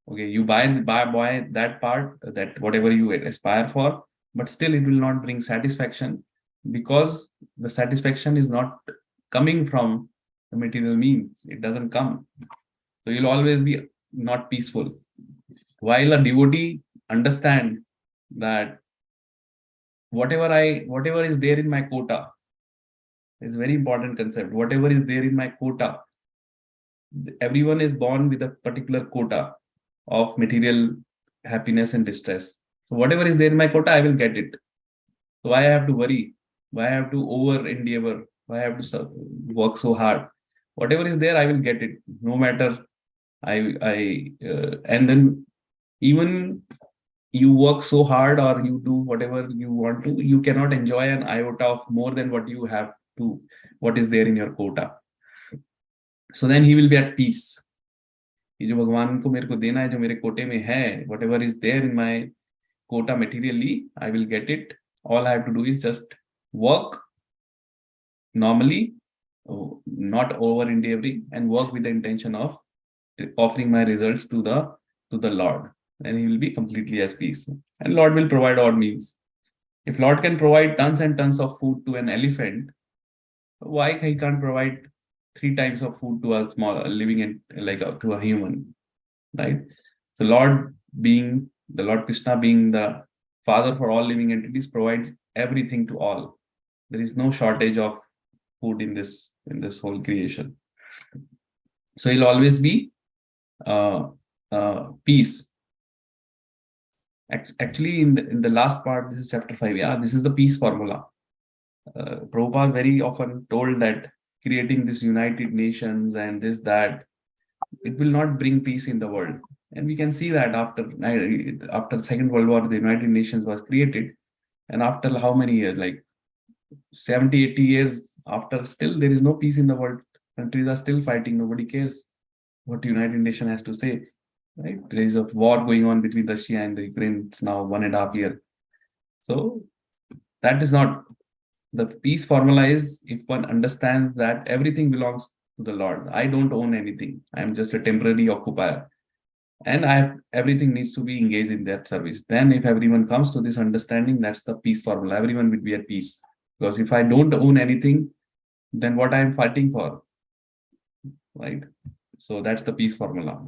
S1: Okay, you buy that part, that whatever you aspire for, but still it will not bring satisfaction, because the satisfaction is not coming from the material means. It doesn't come. So you'll always be not peaceful. While a devotee understand that whatever is there in my quota is very important concept. Whatever is there in my quota, everyone is born with a particular quota of material happiness and distress. So whatever is there in my quota, I will get it. So why I have to worry? Why I have to over endeavor? Why I have to work so hard? Whatever is there, I will get it, no matter. And then even you work so hard or you do whatever you want to, you cannot enjoy an iota of more than what you have to, what is there in your quota. So then he will be at peace. ये जो भगवान को मेरे को देना है, जो मेरे कोटे में है, whatever is there in my quota materially, I will get it. All I have to do is just work normally, not over endeavoring, and work with the intention of offering my results to the Lord. And he will be completely at peace. And Lord will provide all means. If Lord can provide tons and tons of food to an elephant, why he can't provide 3 times of food to a small living to a human, right? So Lord Krishna being the father for all living entities, provides everything to all. There is no shortage of food in this whole creation. So he'll always be peace. Actually, in the last part, this is chapter 5. Yeah, this is the peace formula. Prabhupada very often told that creating this United Nations and this, that, it will not bring peace in the world. And we can see that after the Second World War, the United Nations was created. And after how many years, like 70, 80 years after, still there is no peace in the world. Countries are still fighting. Nobody cares what United Nations has to say. Right? There is a war going on between Russia and Ukraine. It's now 1.5 years. So that is not the peace formula. Is if one understands that everything belongs to the Lord. I don't own anything. I am just a temporary occupier. And everything needs to be engaged in that service. Then if everyone comes to this understanding, that's the peace formula. Everyone will be at peace. Because if I don't own anything, then what I am fighting for, right? So that's the peace formula.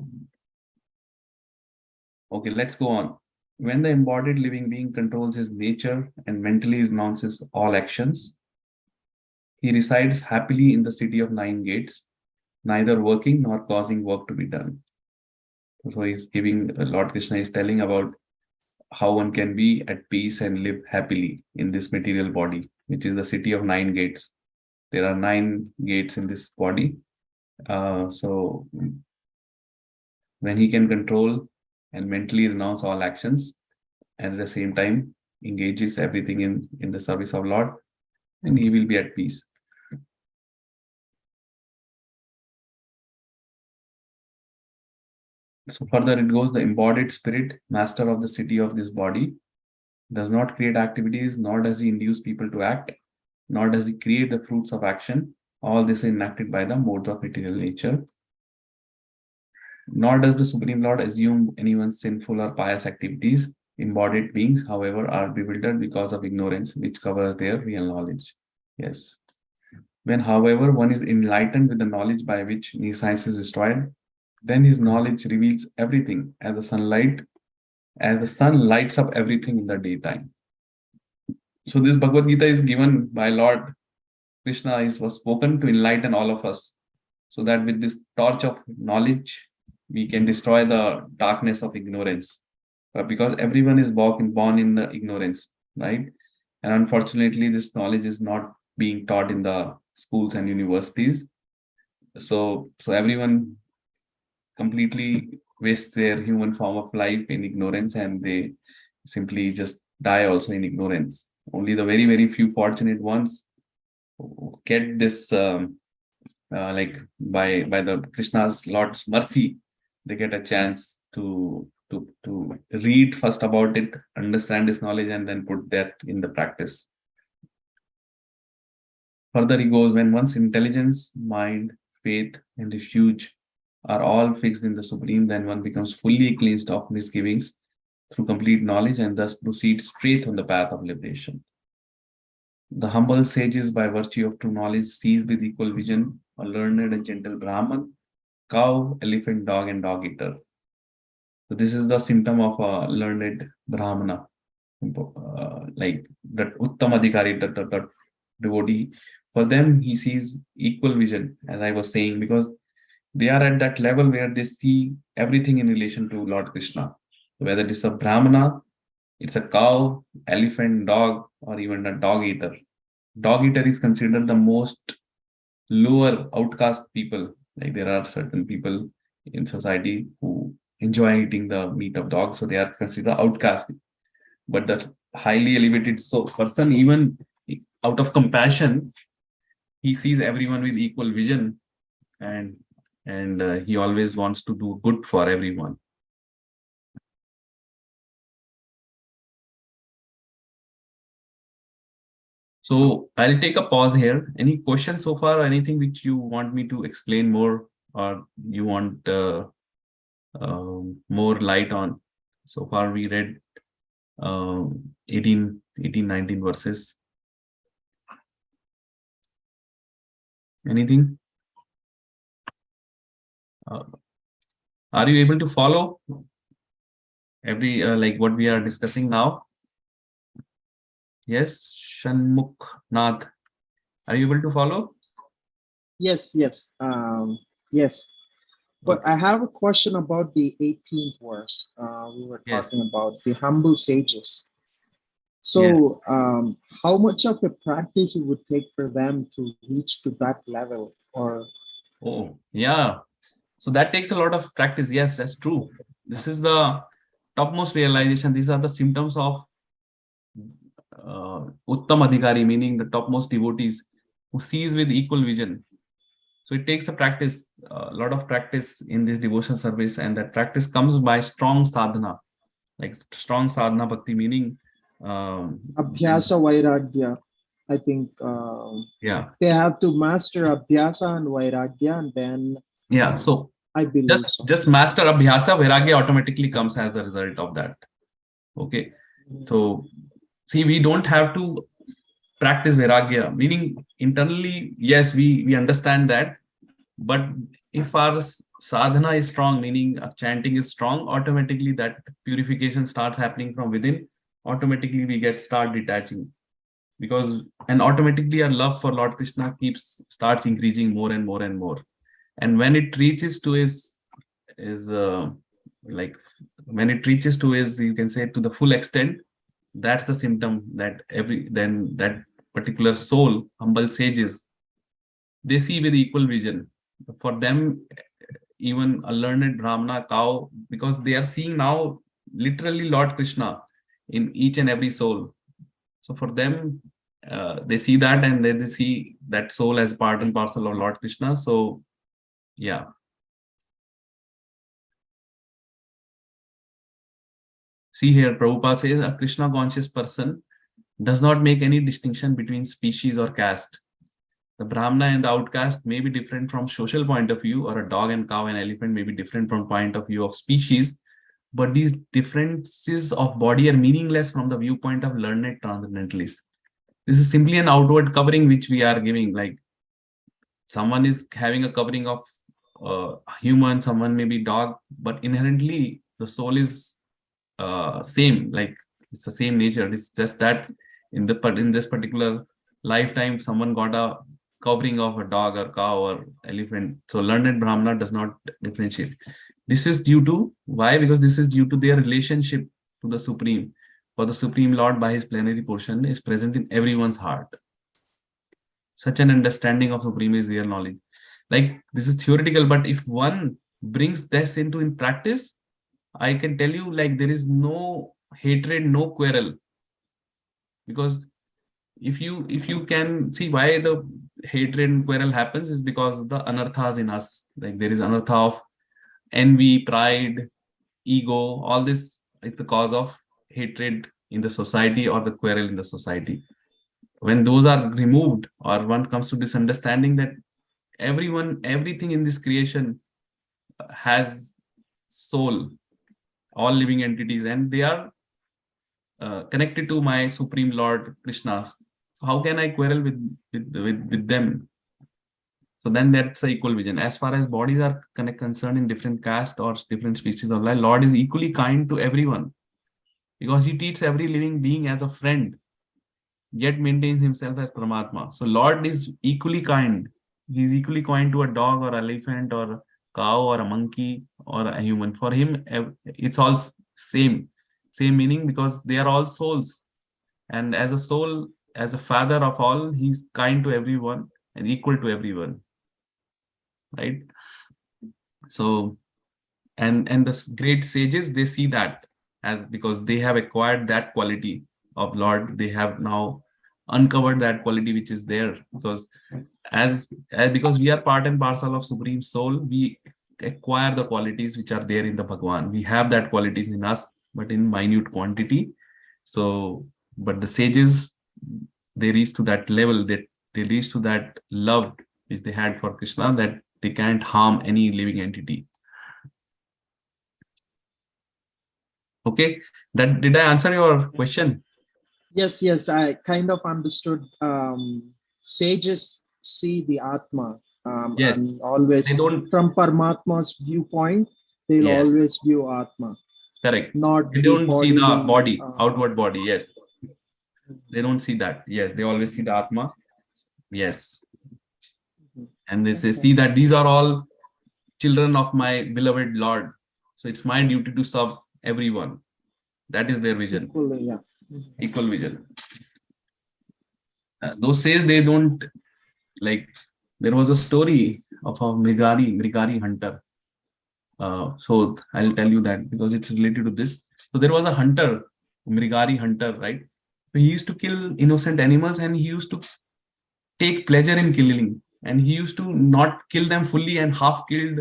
S1: Okay, let's go on. When the embodied living being controls his nature and mentally renounces all actions, he resides happily in the city of 9 gates, neither working nor causing work to be done. So he's giving, Lord Krishna is telling about how one can be at peace and live happily in this material body, which is the city of 9 gates. There are 9 gates in this body. So when he can control and mentally renounce all actions, and at the same time engages everything in the service of Lord, then he will be at peace. So further it goes, the embodied spirit, master of the city of this body, does not create activities, nor does he induce people to act, nor does he create the fruits of action. All this is enacted by the modes of material nature. Nor does the Supreme Lord assume anyone's sinful or pious activities. Embodied beings, however, are bewildered because of ignorance, which covers their real knowledge. Yes. When, however, one is enlightened with the knowledge by which new science is destroyed, then his knowledge reveals everything as the sun lights up everything in the daytime. So this Bhagavad Gita is given by Lord Krishna was spoken to enlighten all of us, so that with this torch of knowledge, we can destroy the darkness of ignorance. Because everyone is born in the ignorance, right? And unfortunately, this knowledge is not being taught in the schools and universities. So everyone completely wastes their human form of life in ignorance, and they simply just die also in ignorance. Only the very, very few fortunate ones get this like by the Krishna's Lord's mercy, they get a chance to read first about it, understand this knowledge, and then put that in the practice. Further he goes, when one's intelligence, mind, faith, and refuge are all fixed in the Supreme, then one becomes fully cleansed of misgivings through complete knowledge and thus proceeds straight on the path of liberation. The humble sages, by virtue of true knowledge, sees with equal vision a learned and gentle Brahman, cow, elephant, dog, and dog eater. So this is the symptom of a learned Brahmana, like that Uttam Adhikari, that devotee. For them, he sees equal vision, as I was saying, because they are at that level where they see everything in relation to Lord Krishna. Whether it's a Brahmana, it's a cow, elephant, dog, or even a dog eater. Dog eater is considered the most lower outcast people. Like there are certain people in society who enjoy eating the meat of dogs, so they are considered outcast. But the highly elevated person, even out of compassion, he sees everyone with equal vision, and he always wants to do good for everyone. So I'll take a pause here. Any questions so far? Anything which you want me to explain more, or you want more light on? So far we read 18, 19 verses. Anything? Are you able to follow every like what we are discussing now? Yes, Shanmukh Nath. Are you able to follow?
S4: Yes, yes, yes. But
S1: Okay.
S4: I have a question about the 18th verse. We were
S1: Yes.
S4: talking about the humble sages.
S1: Yeah.
S4: So, how much of a practice it would take for them to reach to that level? Or
S1: Oh, yeah. So that takes a lot of practice. Yes, that's true. This is the topmost realization. These are the symptoms of Uttam Adhikari, meaning the topmost devotees who sees with equal vision. So it takes a practice, a lot of practice in this devotion service, and that practice comes by strong sadhana, like strong sadhana bhakti, meaning
S4: Abhyasa Vairagya. I think
S1: yeah,
S4: they have to master Abhyasa and Vairagya, and then
S1: yeah. So
S4: I believe so.
S1: just master abhyasa, vairagya automatically comes as a result of that. Okay. So see, we don't have to practice vairagya, meaning internally, yes, we understand that. But if our sadhana is strong, meaning our chanting is strong, automatically that purification starts happening from within. Automatically we start detaching, because and automatically our love for Lord Krishna starts increasing more and more and more. And when it reaches to is like when it reaches to his, you can say, to the full extent, that's the symptom that then that particular soul, humble sages, they see with equal vision. For them, even a learned Brahmana, cow, because they are seeing now literally Lord Krishna in each and every soul. So for them, they see that, and then they see that soul as part and parcel of Lord Krishna. So yeah. See here, Prabhupada says a Krishna conscious person does not make any distinction between species or caste. The Brahmana and the outcast may be different from social point of view, or a dog and cow and elephant may be different from point of view of species, but these differences of body are meaningless from the viewpoint of learned transcendentalists. This is simply an outward covering which we are giving. Like someone is having a covering of human, someone may be dog, but inherently the soul is same. Like it's the same nature. It's just that in this particular lifetime, someone got a covering of a dog or cow or elephant. So learned Brahmana does not differentiate. This is due to why? Because this is due to their relationship to the Supreme. For the Supreme Lord by his plenary portion is present in everyone's heart. Such an understanding of Supreme is real knowledge. Like this is theoretical, but if one brings this into in practice, I can tell you like there is no hatred, no quarrel. Because if you can see why the hatred and quarrel happens is because of the anarthas in us. Like there is anartha of envy, pride, ego. All this is the cause of hatred in the society or the quarrel in the society. When those are removed, or one comes to this understanding that everything in this creation has soul, all living entities, and they are connected to my Supreme Lord Krishna. So how can I quarrel with them? So then that's the equal vision. As far as bodies are concerned in different caste or different species of life, Lord is equally kind to everyone because he treats every living being as a friend, yet maintains himself as Paramatma. So Lord is equally kind. He's equally kind to a dog or elephant or a cow or a monkey or a human. For him, it's all same meaning because they are all souls. And as a soul, as a father of all, he's kind to everyone and equal to everyone. Right? So, and the great sages, they see that as because they have acquired that quality of Lord. They have now uncovered that quality which is there because because we are part and parcel of Supreme Soul, we acquire the qualities which are there in the Bhagwan. We have that qualities in us, but in minute quantity. So, but the sages, they reach to that level, that they reach to that love which they had for Krishna, that they can't harm any living entity. Okay, that did I answer your question?
S4: Yes, I kind of understood. Sages see the Atma,
S1: Yes,
S4: and always
S1: they don't.
S4: from Paramatma's viewpoint, they'll
S1: Yes,
S4: always view Atma,
S1: correct.
S4: not
S1: They
S4: the
S1: don't see
S4: body.
S1: the body, outward body. Yes, they don't see that. Yes, they always see the Atma. Yes, and they say,
S4: Okay.
S1: see that these are all children of my beloved Lord. So it's my duty to serve everyone. That is their vision,
S4: Equally, yeah.
S1: equal vision. Those says they don't like. There was a story of a Mrigari hunter. So I'll tell you that because it's related to this. So there was a hunter, Mrigari hunter, right? So he used to kill innocent animals and he used to take pleasure in killing. And he used to not kill them fully and half killed.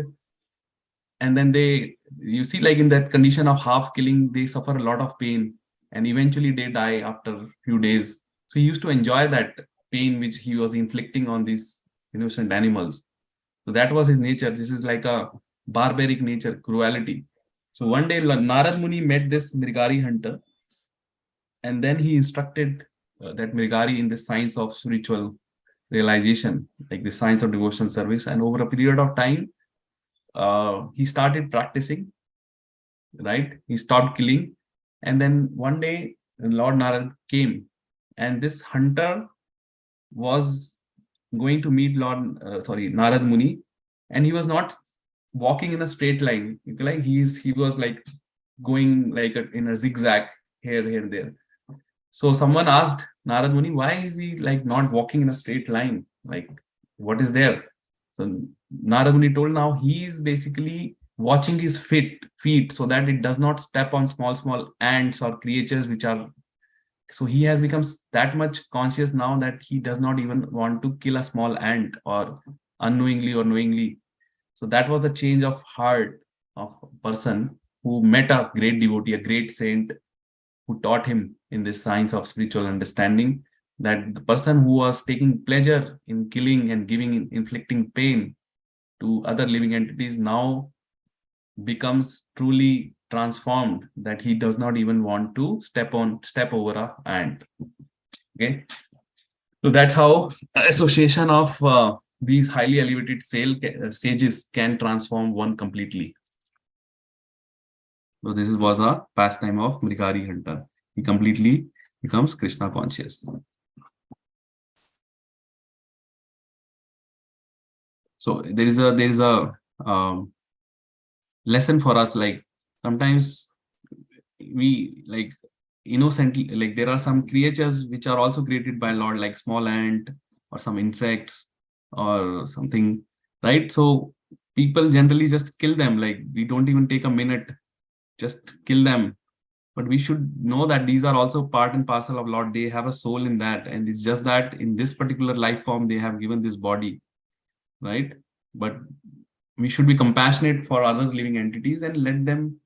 S1: And then you see, like in that condition of half killing, they suffer a lot of pain and eventually they die after a few days. So he used to enjoy that pain which he was inflicting on these innocent animals. So that was his nature. This is like a barbaric nature, cruelty. So one day Narad Muni met this Mrigari hunter, and then he instructed that Mrigari in the science of spiritual realization, like the science of devotional service. And over a period of time, he started practicing, right? He stopped killing. And then one day, Lord Narad came, and this hunter was going to meet Narad Muni, and he was not walking in a straight line. Like he was like going like in a zigzag here, there. So someone asked Narad Muni, why is he like not walking in a straight line? Like, what is there? So Narad Muni told now he is basically watching his feet so that it does not step on small ants or creatures which are. So he has become that much conscious now that he does not even want to kill a small ant or unknowingly or knowingly. So that was the change of heart of a person who met a great devotee, a great saint, who taught him in this science of spiritual understanding, that the person who was taking pleasure in killing and inflicting pain to other living entities now becomes truly transformed, that he does not even want to step over a ant. Okay, so that's how association of these highly elevated sages can transform one completely. So this was a pastime of Mrigari hunter. He completely becomes Krishna conscious. So there is a lesson for us. Like sometimes we like innocently, like there are some creatures which are also created by Lord, like small ant or some insects or something, right? So people generally just kill them. Like we don't even take a minute, just kill them. But we should know that these are also part and parcel of Lord. They have a soul in that, and it's just that in this particular life form they have given this body, right? But we should be compassionate for other living entities and let them,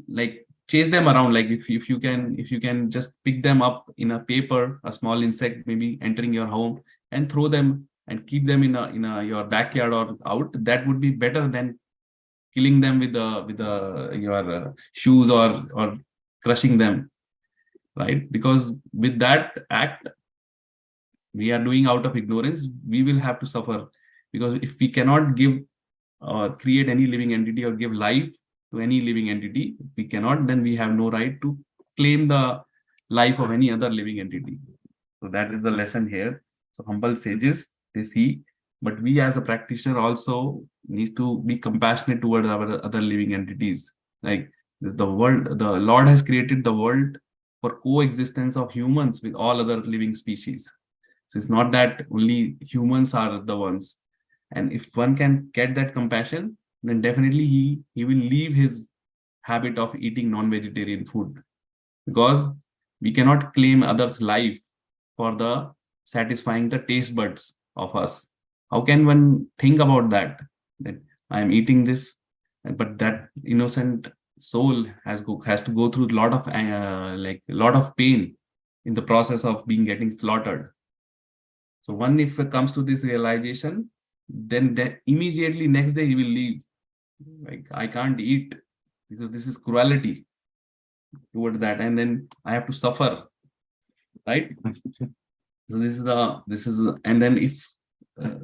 S1: like, chase them around. Like if you can just pick them up in a paper, a small insect maybe entering your home, and throw them and keep them in a your backyard or out, that would be better than killing them with your shoes or crushing them, right? Because with that act we are doing out of ignorance, we will have to suffer. Because if we cannot give or create any living entity or give life to any living entity, if we cannot, then we have no right to claim the life of any other living entity. So that is the lesson here. So humble sages, they see, but we as a practitioner also need to be compassionate toward our other living entities. Like the world, the Lord has created the world for coexistence of humans with all other living species. So it's not that only humans are the ones. And if one can get that compassion, then definitely he will leave his habit of eating non-vegetarian food, because we cannot claim others' life for the satisfying the taste buds of us. How can one think about that? That I am eating this, but that innocent soul has to go through a lot of like a lot of pain in the process of being getting slaughtered. So one, if it comes to this realization, then immediately next day he will leave. Like I can't eat because this is cruelty toward that, and then I have to suffer, right? So and then if uh,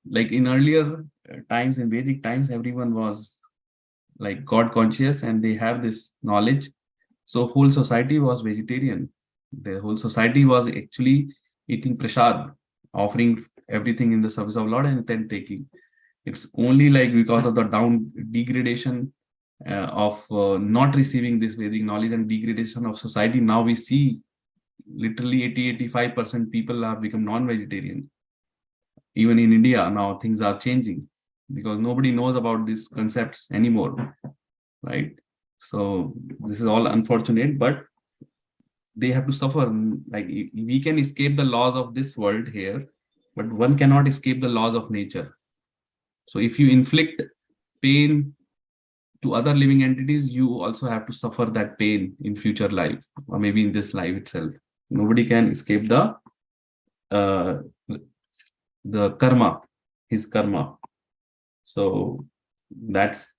S1: like in earlier times, in Vedic times, everyone was like God conscious and they have this knowledge. So whole society was vegetarian. The whole society was actually eating prasad, offering everything in the service of Lord and then taking. It's only like because of the degradation of not receiving this Vedic knowledge and degradation of society, now we see literally 85% people have become non-vegetarian. Even in India, now things are changing because nobody knows about these concepts anymore, right? So this is all unfortunate, but they have to suffer. Like we can escape the laws of this world here, but one cannot escape the laws of nature. So if you inflict pain to other living entities, you also have to suffer that pain in future life or maybe in this life itself. Nobody can escape uh, the karma, his karma. So that's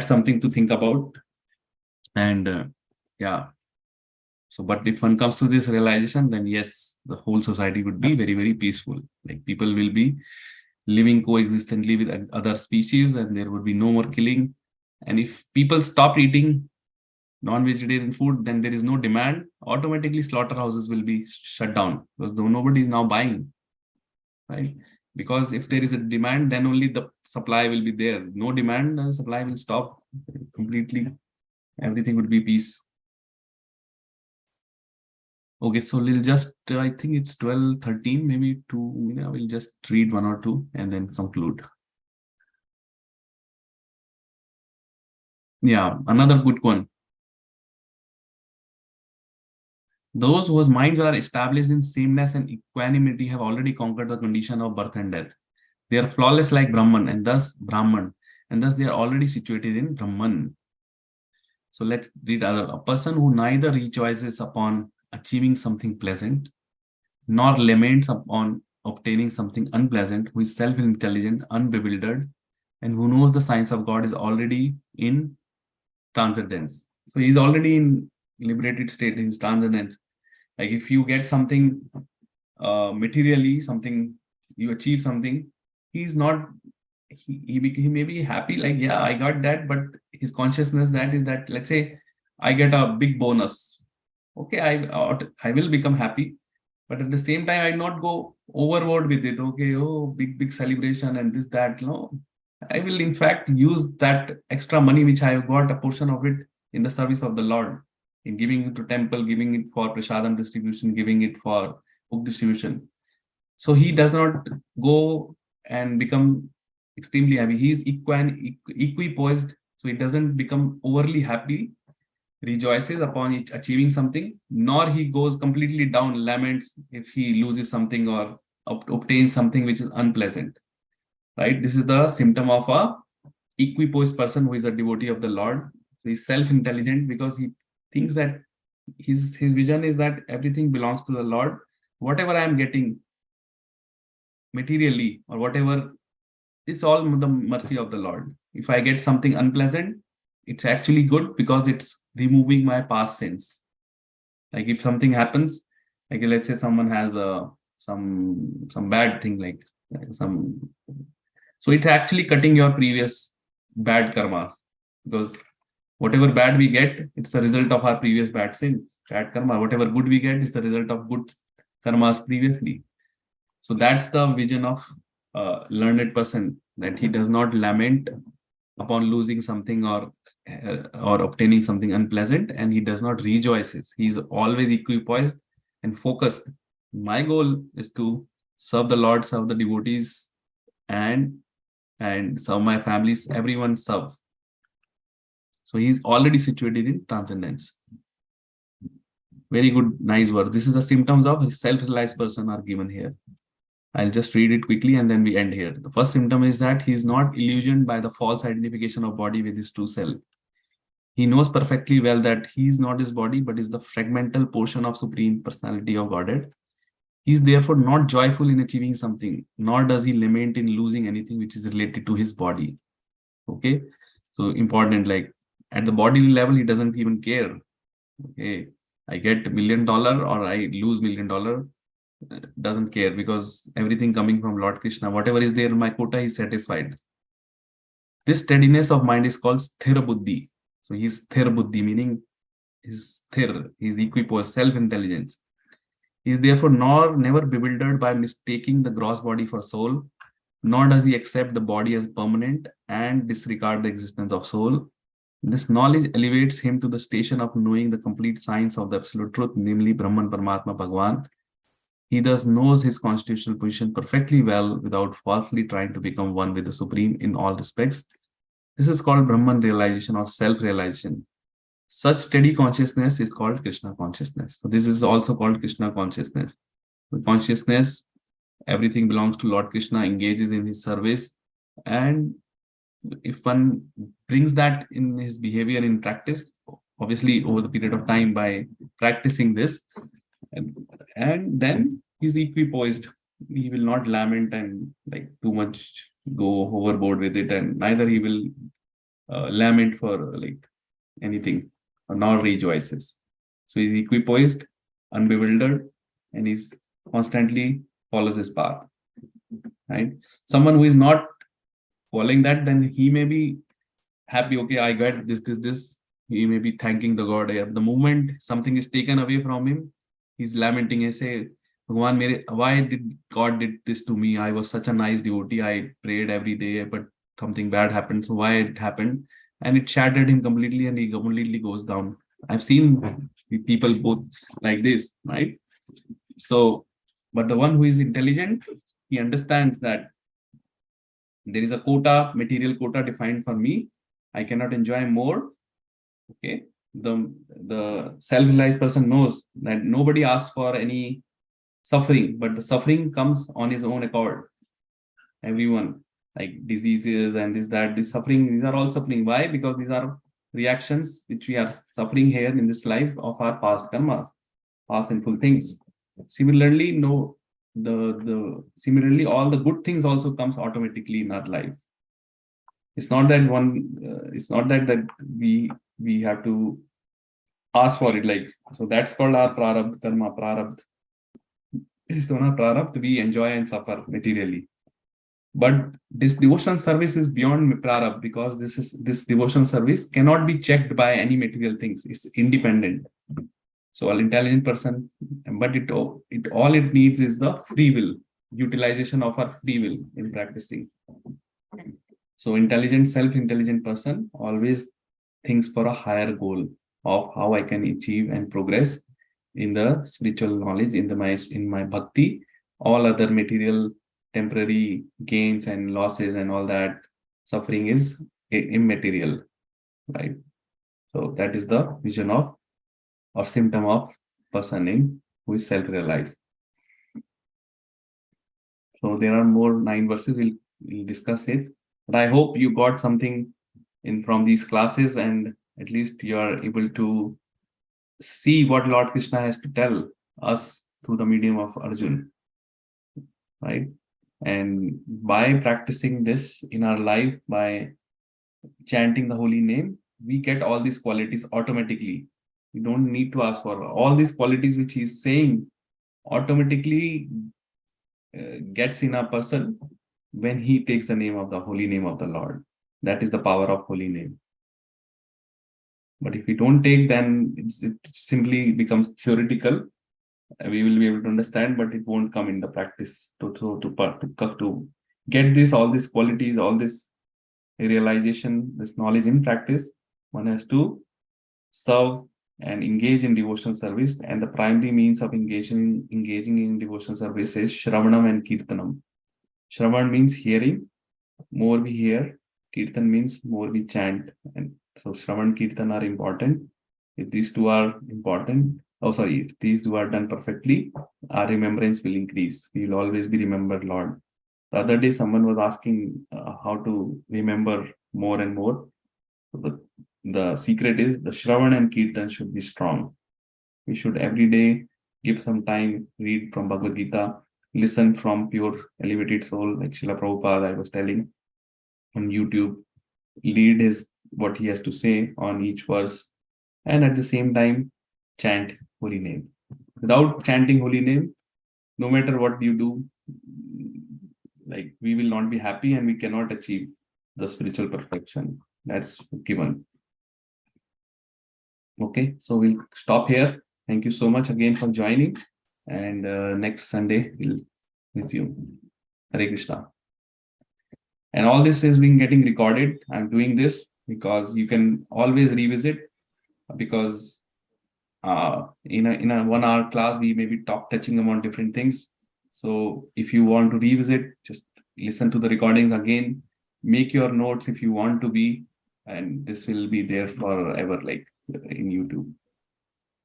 S1: something to think about. And yeah. So, but if one comes to this realization, then yes, the whole society would be very, very peaceful. Like people will be living coexistently with other species and there would be no more killing. And if people stop eating non-vegetarian food, then there is no demand. Automatically slaughterhouses will be shut down because nobody is now buying, right? Because if there is a demand, then only the supply will be there. No demand, the supply will stop completely. Everything would be peace. Okay, so we'll just, I think it's 12:13, maybe two, we'll just read one or two and then conclude. Yeah, another good one. Those whose minds are established in sameness and equanimity have already conquered the condition of birth and death. They are flawless like Brahman, and thus they are already situated in Brahman. So let's read other. A person who neither rejoices upon achieving something pleasant, nor laments upon obtaining something unpleasant, who is self-intelligent, unbewildered, and who knows the science of God, is already in transcendence. So he's already in liberated state, in transcendence. Like if you get something materially, something, you achieve something, he's not, he may be happy, like, yeah, I got that, but his consciousness that is that, let's say, I get a big bonus. Okay, I will become happy. But at the same time, I not go overboard with it. Okay, oh, big celebration and this, that. No, I will in fact use that extra money which I have got, a portion of it, in the service of the Lord, in giving it to temple, giving it for prasadam distribution, giving it for book distribution. So he does not go and become extremely happy. He is equipoised, so he doesn't become overly happy, rejoices upon achieving something, nor he goes completely down, laments if he loses something or obtains something which is unpleasant. Right? This is the symptom of a equipoised person who is a devotee of the Lord. So he's self-intelligent because he thinks that his vision is that everything belongs to the Lord. Whatever I am getting materially or whatever, it's all the mercy of the Lord. If I get something unpleasant, it's actually good because it's removing my past sins. Like if something happens, like let's say someone has some bad thing, like some, so it's actually cutting your previous bad karmas, because whatever bad we get, it's the result of our previous bad sins, bad karma. Whatever good we get is the result of good karmas previously. So that's the vision of a learned person, that he does not lament upon losing something or obtaining something unpleasant, and he does not rejoices. He's always equipoised and focused. My goal is to serve the Lord, serve the devotees, and serve my families, everyone serve. So he's already situated in transcendence. Very good, nice word. This is the symptoms of a self-realized person are given here. I'll just read it quickly and then we end here. The first symptom is that he is not illusioned by the false identification of body with his true self. He knows perfectly well that he is not his body, but is the fragmental portion of Supreme Personality of Godhead. He is therefore not joyful in achieving something, nor does he lament in losing anything which is related to his body. Okay, so important, like at the bodily level, he doesn't even care. Okay, I get $1 million or I lose $1 million, doesn't care, because everything coming from Lord Krishna, whatever is there in my quota, is satisfied. This steadiness of mind is called sthira buddhi. So he's sthira buddhi, meaning he's sthir, he's equipoised, self-intelligence. He is therefore never bewildered by mistaking the gross body for soul, nor does he accept the body as permanent and disregard the existence of soul. This knowledge elevates him to the station of knowing the complete science of the absolute truth, namely Brahman, Paramatma, Bhagwan. He thus knows his constitutional position perfectly well without falsely trying to become one with the Supreme in all respects. This is called Brahman realization or self-realization. Such steady consciousness is called Krishna consciousness. So this is also called Krishna consciousness. The consciousness, everything belongs to Lord Krishna, engages in his service. And if one brings that in his behavior in practice, obviously over the period of time by practicing this, and then he's equipoised. He will not lament and like too much go overboard with it, and neither he will lament for like anything, nor rejoices. So he's equipoised, unbewildered, and he's constantly follows his path. Right? Someone who is not following that, then he may be happy. Okay, I got this. He may be thanking the God. The moment something is taken away from him, he's lamenting and say, Bhagwan, why did God did this to me? I was such a nice devotee. I prayed every day, but something bad happened. So why it happened? And it shattered him completely, and he completely goes down. I've seen people both like this, right? So, but the one who is intelligent, he understands that there is a quota, material quota defined for me. I cannot enjoy more. Okay. The self-realized person knows that nobody asks for any suffering, but the suffering comes on his own accord. Everyone, like diseases and this suffering, these are all suffering. Why? Because these are reactions which we are suffering here in this life of our past karmas, past sinful things. Similarly, similarly, all the good things also comes automatically in our life. It's not that it's not that we have to ask for it, like, so that's called our prarabdha karma. Prarabdha is on our prarabdha, we enjoy and suffer materially. But this devotion service is beyond prarabdha, because this devotion service cannot be checked by any material things. It's independent. So an intelligent person, but it all it needs is the free will, utilization of our free will in practicing. So self-intelligent person always thinks for a higher goal of how I can achieve and progress in the spiritual knowledge, in my bhakti. All other material, temporary gains and losses and all that suffering is immaterial, right? So that is the vision of or symptom of person who is self-realized. So there are more 9 verses. We'll discuss it. But I hope you got something in from these classes, and at least you are able to see what Lord Krishna has to tell us through the medium of Arjun, right? And by practicing this in our life, by chanting the holy name, we get all these qualities automatically. We don't need to ask for all these qualities which he's saying automatically gets in a person when he takes the name of the holy name of the Lord. That is the power of holy name. But if we don't take, then it simply becomes theoretical. We will be able to understand, but it won't come in the practice. To get all these qualities, all this realization, this knowledge in practice, one has to serve and engage in devotional service. And the primary means of engaging in devotional service is Shravanam and Kirtanam. Shravan means hearing. More we hear. Kirtan means more we chant. And so Shravan, Kirtan are important. If these two are important, if these two are done perfectly, our remembrance will increase. We will always be remembered, Lord. The other day, someone was asking how to remember more and more. So the secret is the Shravan and Kirtan should be strong. We should every day give some time, read from Bhagavad Gita, listen from pure elevated soul, like Srila Prabhupada, I was telling, on YouTube, read what he has to say on each verse, and at the same time, chant holy name. Without chanting holy name, no matter what you do, like we will not be happy and we cannot achieve the spiritual perfection. That's given. Okay, so we'll stop here. Thank you so much again for joining. And next Sunday, we'll resume. Hare Krishna. And all this is being getting recorded. I'm doing this because you can always revisit, because in a 1 hour class, we may be touching upon different things. So if you want to revisit, just listen to the recordings again, make your notes if you want to be, and this will be there forever, like in YouTube.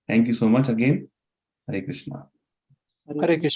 S1: Thank you so much again. Hare Krishna.
S2: Hare Krishna.